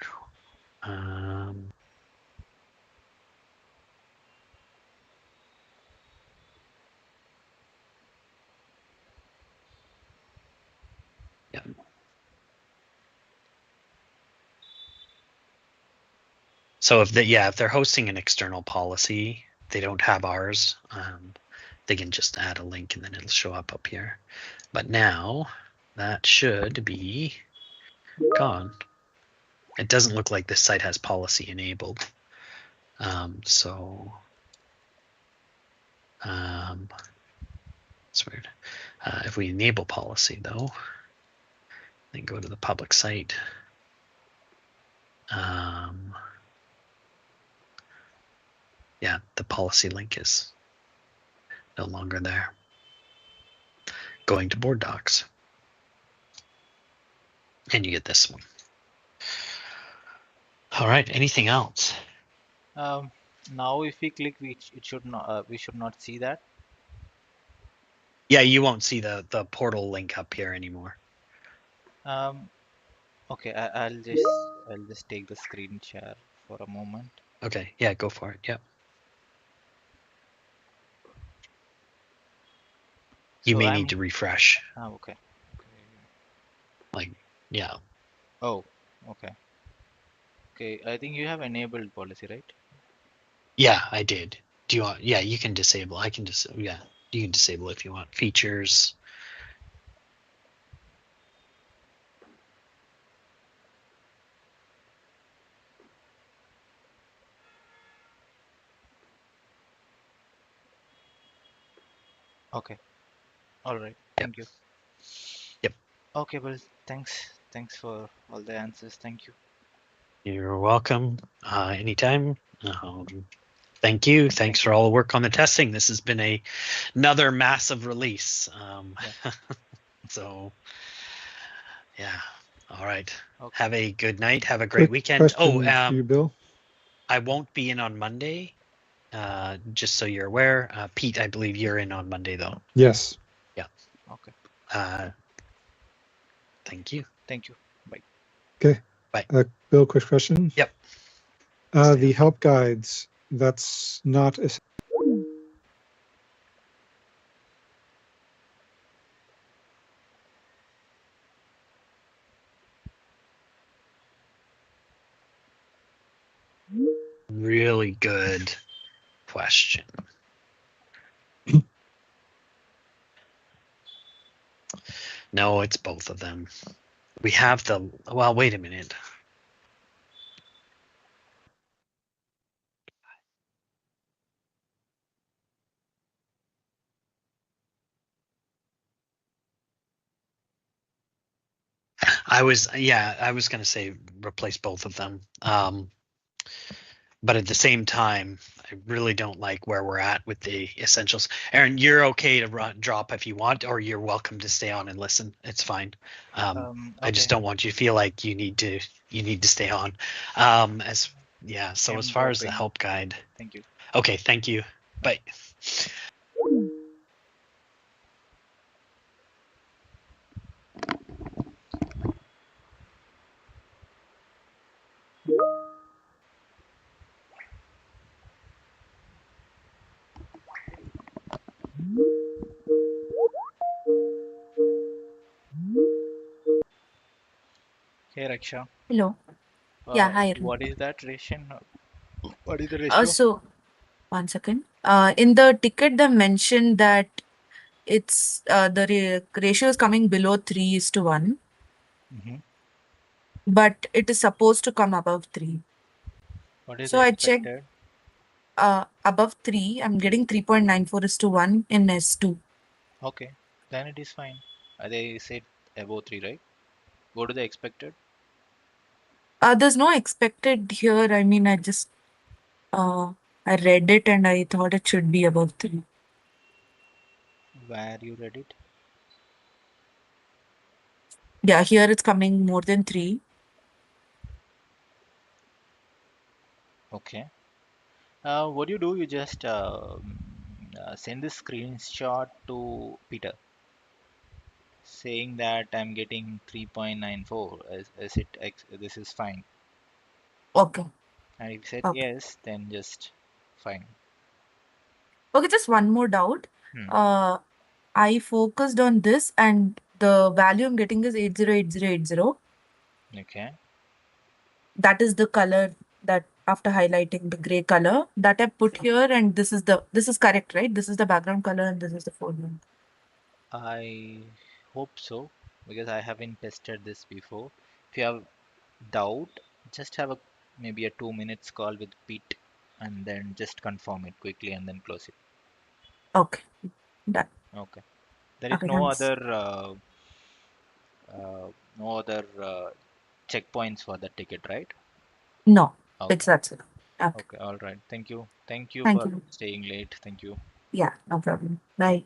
yeah. So if they're hosting an external policy, they don't have ours, they can just add a link and then it'll show up here. But now that should be gone. It doesn't look like this site has policy enabled. So it's weird. If we enable policy though, then go to the public site. Yeah, the policy link is no longer there. Going to board docs. And you get this one. All right, anything else? Now if we click, we should not see that. Yeah, you won't see the portal link up here anymore. Okay, I'll just take the screen share for a moment. Okay, yeah, go for it. Yep. You may need to refresh. Oh, okay. Like, yeah. Oh, okay. Okay, I think you have enabled policy, right? Yeah, I did. Do you want? Yeah, you can disable. I can disable. Yeah, you can disable if you want. Features. Okay. All right. Thank you. Yep. Okay, well, thanks. Thanks for all the answers. Thank you. You're welcome. Anytime. Thank you. Thanks for all the work on the testing. This has been another massive release. So, yeah. All right. Okay. Have a good night. Have a great weekend. For you, Bill. I won't be in on Monday. Just so you're aware. Pete, I believe you're in on Monday though. Yes. Yeah. Okay. Thank you. Thank you. Bye. Okay. Bye. Bill, quick question. Yep. The help guides, that's not a... Really good question. No, it's both of them. We have well, wait a minute. I was going to say replace both of them. But at the same time, I really don't like where we're at with the essentials. Aaron, you're okay to drop if you want, or you're welcome to stay on and listen. It's fine. I just don't want you to feel like you need to stay on. So as far as the help guide, Thank you. okay, thank you. Bye. Hey, Raksha. Hello. Yeah, hi. What is that ratio? What is the So 1 second. In the ticket, they mentioned that it's the ratio is coming below 3:1, Mm-hmm. but it is supposed to come above 3. What is So the I checked expected? above 3. I'm getting 3.94:1 in S2. Okay, then it is fine. They said above 3, right? What do they expected? There's no expected here. I mean, I read it and I thought it should be above 3. Where you read it? Yeah, here it's coming more than 3. Okay. What you do? You just send the screenshot to Peter saying that I'm getting 3.94. Is it this is fine? Okay. And if you said Okay. yes, then just fine. Okay, just one more doubt. Hmm. I focused on this and the value I'm getting is 808080. Okay. That is the color that after highlighting the gray color that I put here, and this is correct, right? This is the background color and this is the foreground. I hope so because I haven't tested this before. If you have doubt, just have a maybe a 2 minutes call with Pete and then just confirm it quickly and then close it. Okay, done. Okay. There is Okay, thanks. uh, no other checkpoints for the ticket, right? No, Okay. that's it. Okay, Okay. All right. Thank you. Thank you thank for you. staying late. Thank you. Yeah, no problem. Bye.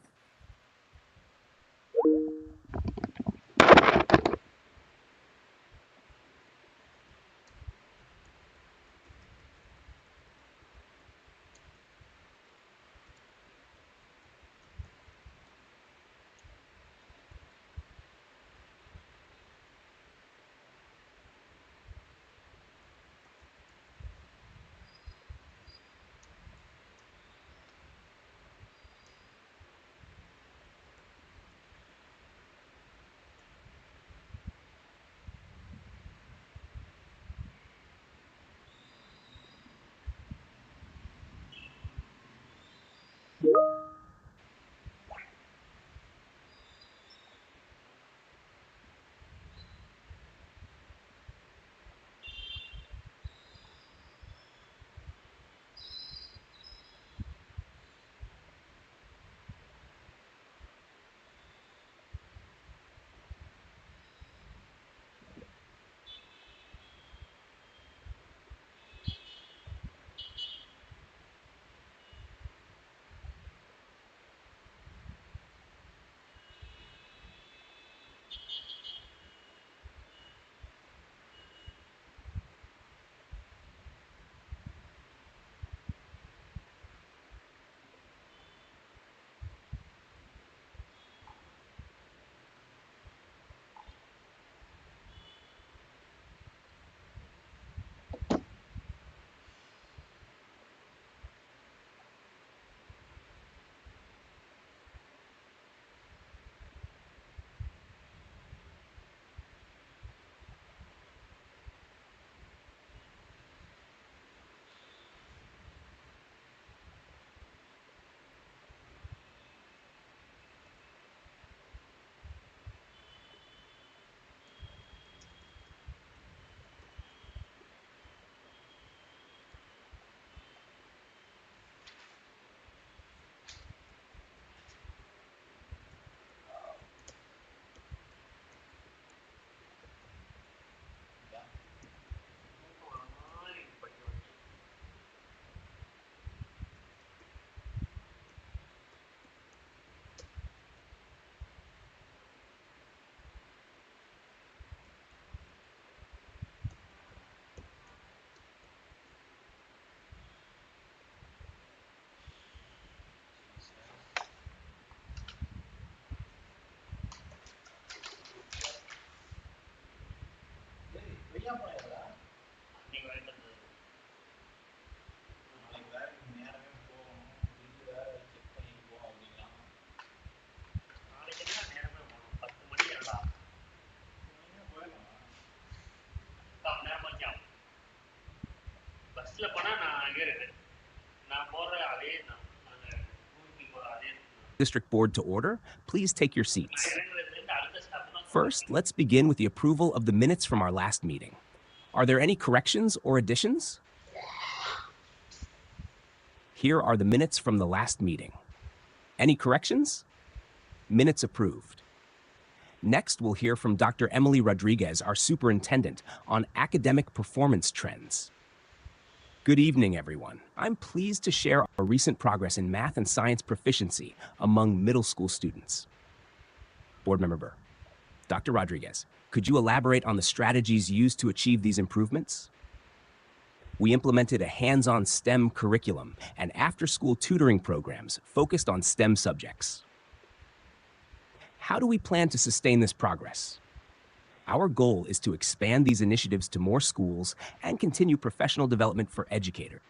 District Board to order. Please take your seats. First, let's begin with the approval of the minutes from our last meeting. Are there any corrections or additions? Here are the minutes from the last meeting. Any corrections? Minutes approved. Next, we'll hear from Dr. Emily Rodriguez, our superintendent, on academic performance trends. Good evening, everyone. I'm pleased to share our recent progress in math and science proficiency among middle school students. Board Member Burr. Dr. Rodriguez, could you elaborate on the strategies used to achieve these improvements? We implemented a hands-on STEM curriculum and after-school tutoring programs focused on STEM subjects. How do we plan to sustain this progress? Our goal is to expand these initiatives to more schools and continue professional development for educators.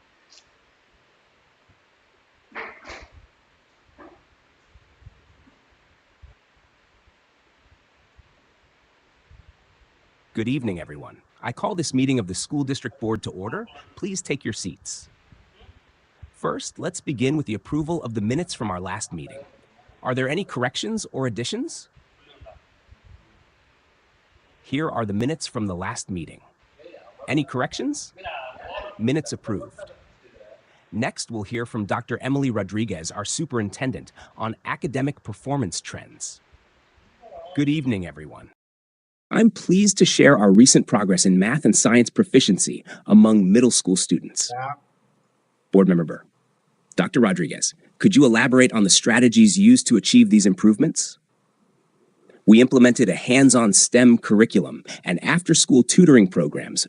Good evening, everyone. I call this meeting of the School District Board to order. Please take your seats. First, let's begin with the approval of the minutes from our last meeting. Are there any corrections or additions? Here are the minutes from the last meeting. Any corrections? Minutes approved. Next, we'll hear from Dr. Emily Rodriguez, our superintendent, on academic performance trends. Good evening, everyone. I'm pleased to share our recent progress in math and science proficiency among middle school students. Board Member Burr. Dr. Rodriguez, could you elaborate on the strategies used to achieve these improvements? We implemented a hands-on STEM curriculum and after-school tutoring programs.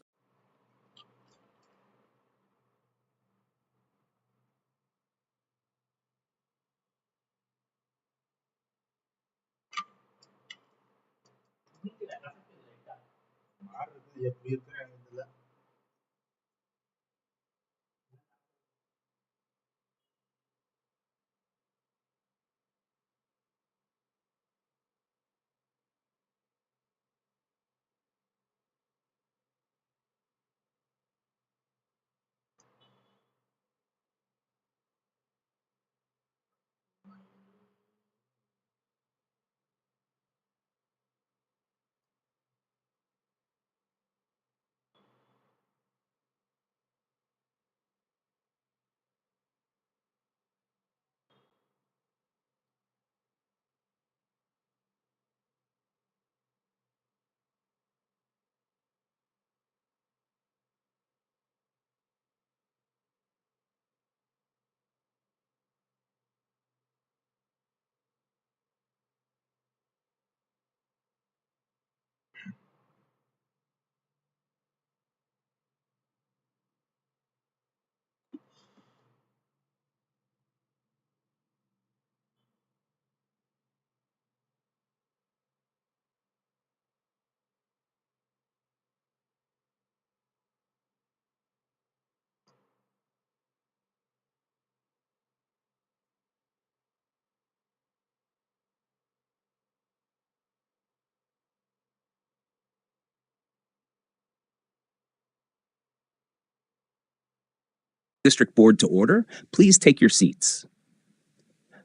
District Board to order. Please take your seats.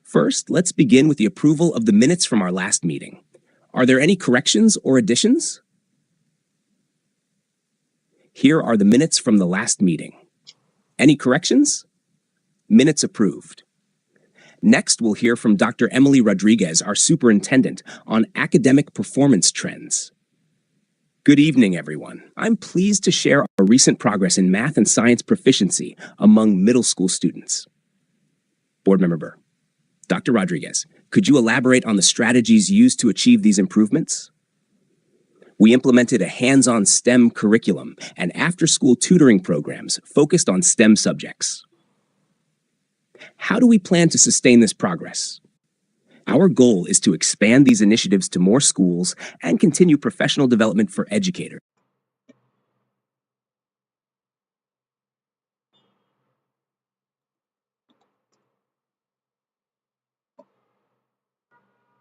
First, let's begin with the approval of the minutes from our last meeting. Are there any corrections or additions? Here are the minutes from the last meeting. Any corrections? Minutes approved. Next, we'll hear from Dr. Emily Rodriguez, our superintendent, on academic performance trends. Good evening, everyone. I'm pleased to share our recent progress in math and science proficiency among middle school students. Board Member Burr. Dr. Rodriguez, could you elaborate on the strategies used to achieve these improvements? We implemented a hands-on STEM curriculum and after-school tutoring programs focused on STEM subjects. How do we plan to sustain this progress? Our goal is to expand these initiatives to more schools and continue professional development for educators.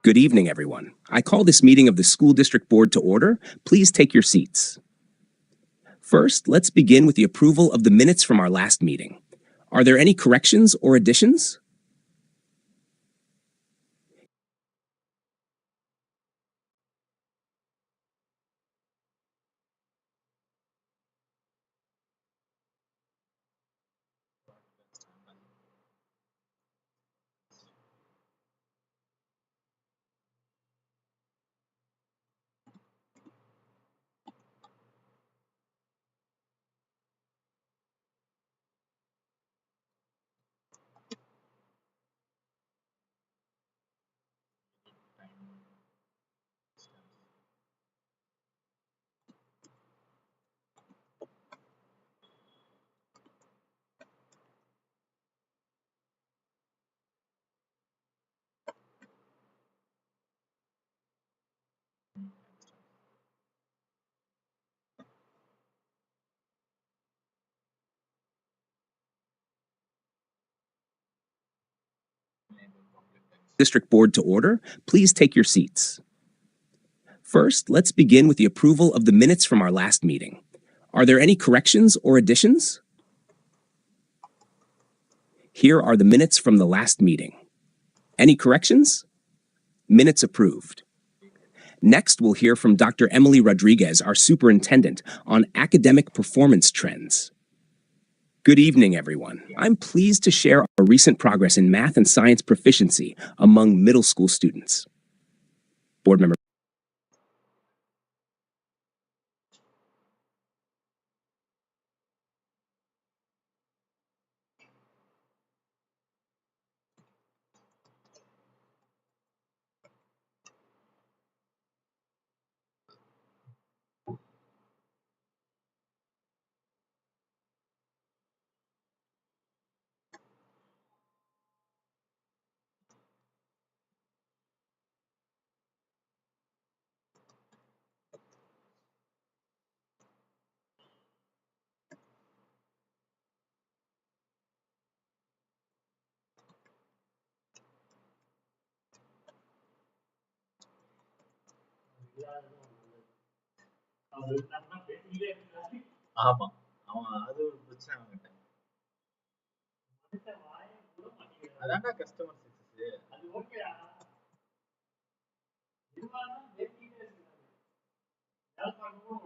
Good evening, everyone. I call this meeting of the School District Board to order. Please take your seats. First, let's begin with the approval of the minutes from our last meeting. Are there any corrections or additions? District Board to order. Please take your seats. First, let's begin with the approval of the minutes from our last meeting. Are there any corrections or additions? Here are the minutes from the last meeting. Any corrections? Minutes approved. Next, we'll hear from Dr. Emily Rodriguez, our superintendent, on academic performance trends. Good evening, everyone. I'm pleased to share our recent progress in math and science proficiency among middle school students. Board member. ஆமா அவன் அது ஒரு பிரச்சனை அவன்கிட்ட அதான்டா customer service அது ஓகேடா இருந்தாலும் பேசிட்டே இருக்காங்க யார் பண்ணுவோம்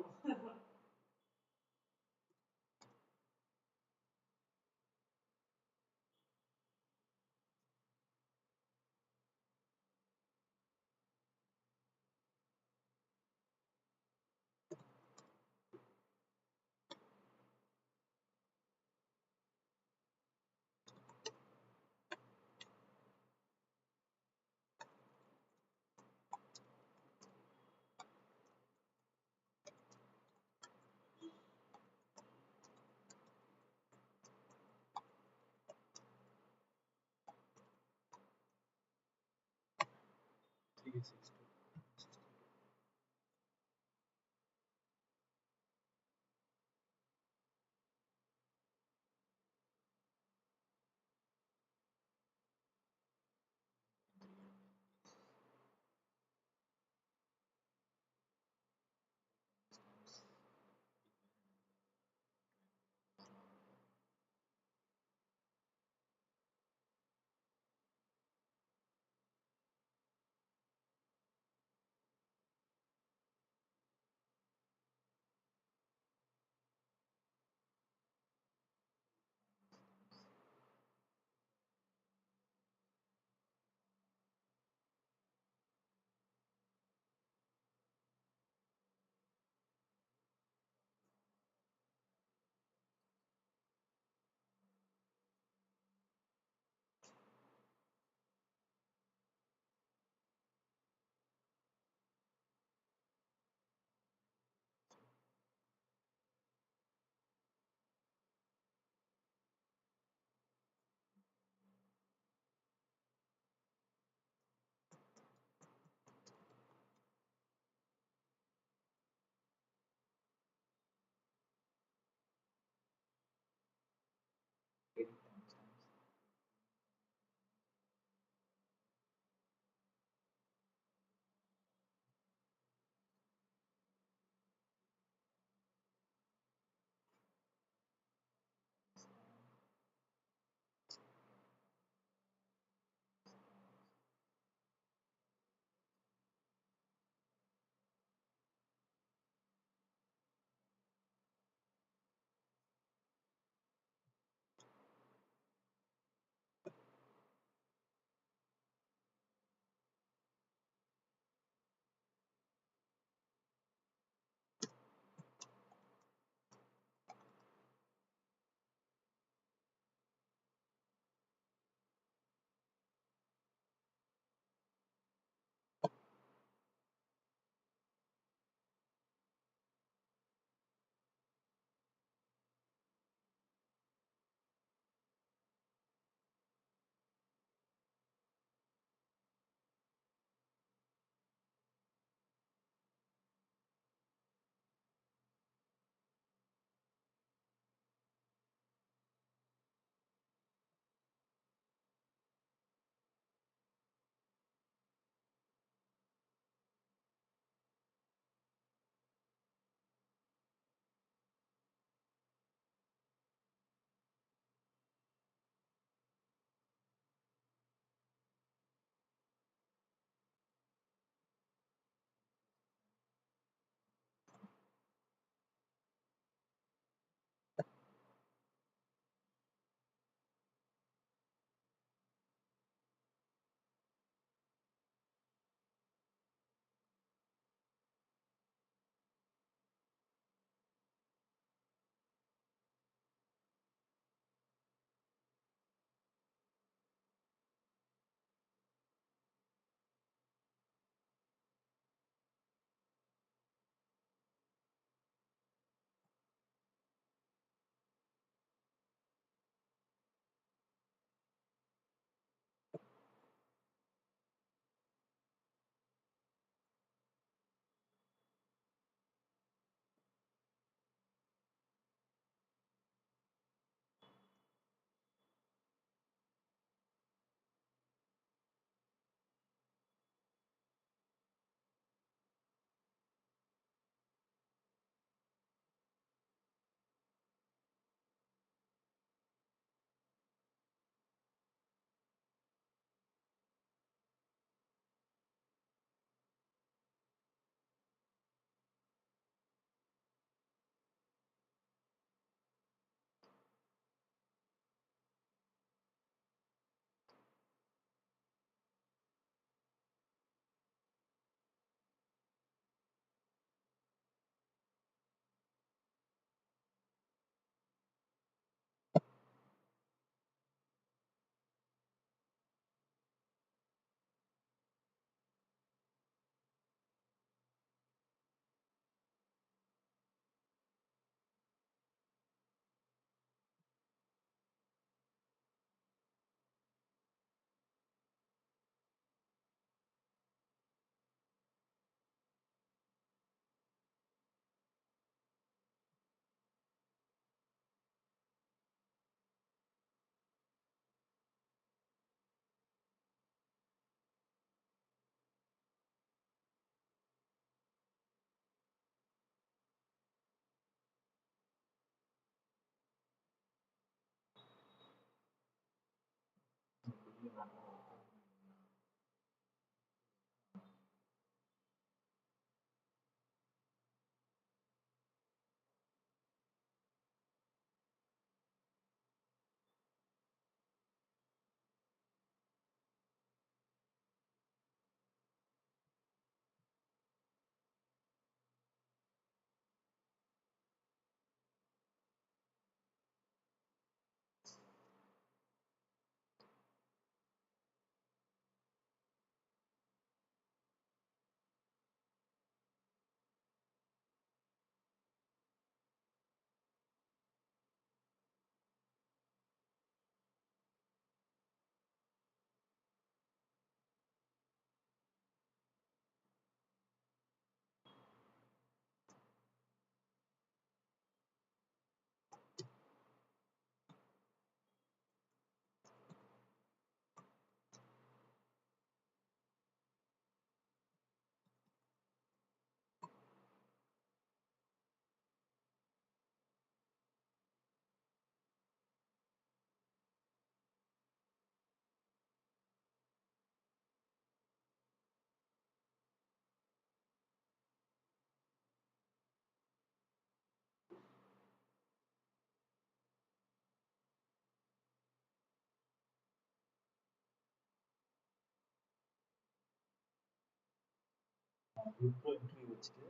விப்ரோ இன்டர்வியூ வச்சுட்டு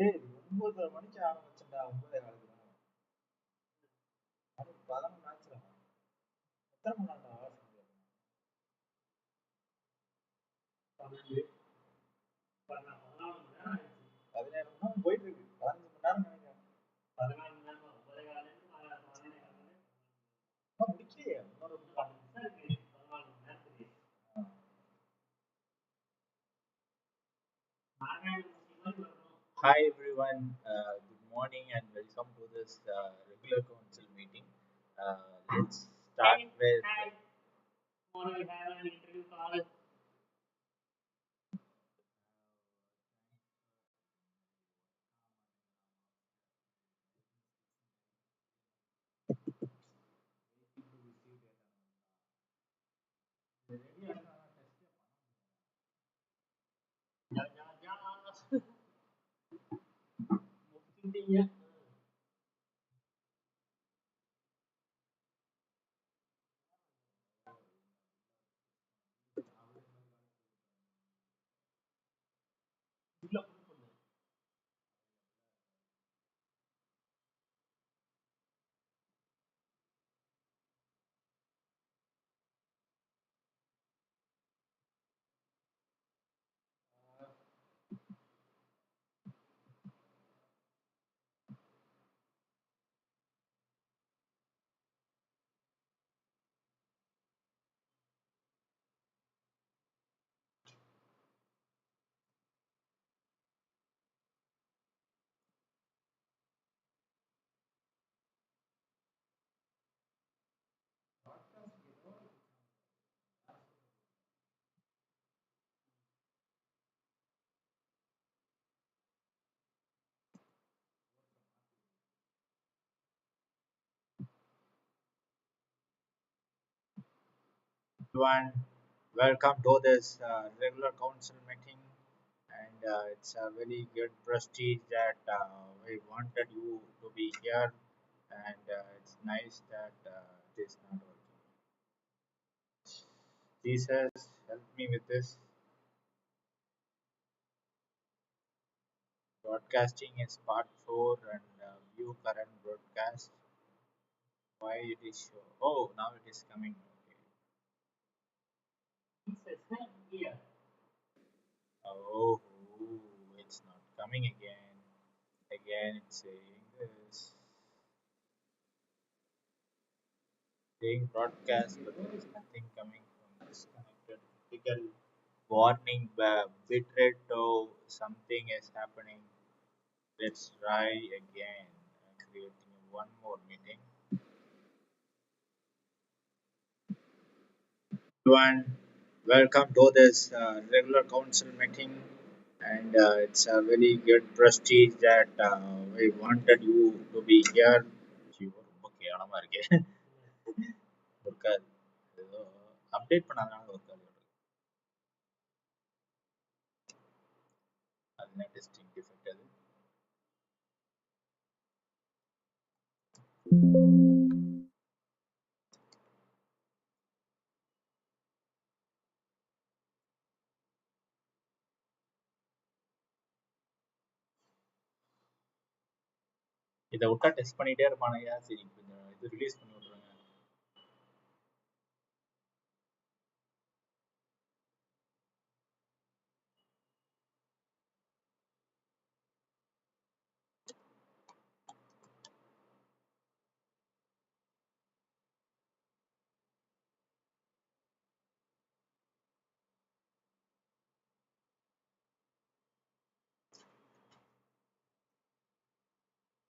ஏய் 9:30 மணிக்கு ஆரம்பிச்சேன்டா 9:15 மணி 11 ஆச்சுடா. எத்தனை மணி நேரம் வேலை செஞ்சேன்? 17 மணி நேரம் போயிட்டு இருக்கு. 15 மணி நேரம் நினைக்கிறேன். 14 மணி நேரம் முடிக்கலையே. இன்னொரு 14 இருக்கு. Hi everyone, good morning and welcome to this regular council meeting. Let's start with. Tomorrow we have an interview call. முடிச்சிட்டீங்க. Everyone, welcome to this regular council meeting, and it's a very good prestige that we wanted you to be here, and it's nice that it is not working. Jesus, help me with this. Broadcasting is part 4 and view current broadcast. Why it is show? Oh, now it is coming. Okay. Oh, it's not coming again. Again, it's saying this. Saying broadcast, but there is nothing coming from disconnected. Typical warning bitrate to something is happening. Let's try again. Creating one more meeting. Everyone, welcome to this regular council meeting, and it's a very good prestige that we wanted you to be here. கேவலமா இருக்கே. ஒர்க்காது. ஏதோ update பண்ணாதனால ஒர்க்காது. அது என்ன testing defect அது? இதை விட்டா test பண்ணிட்டே இருப்பானுங்க. சரி கொஞ்சம் இது ரிலீஸ் பண்ணி விட்றேன்.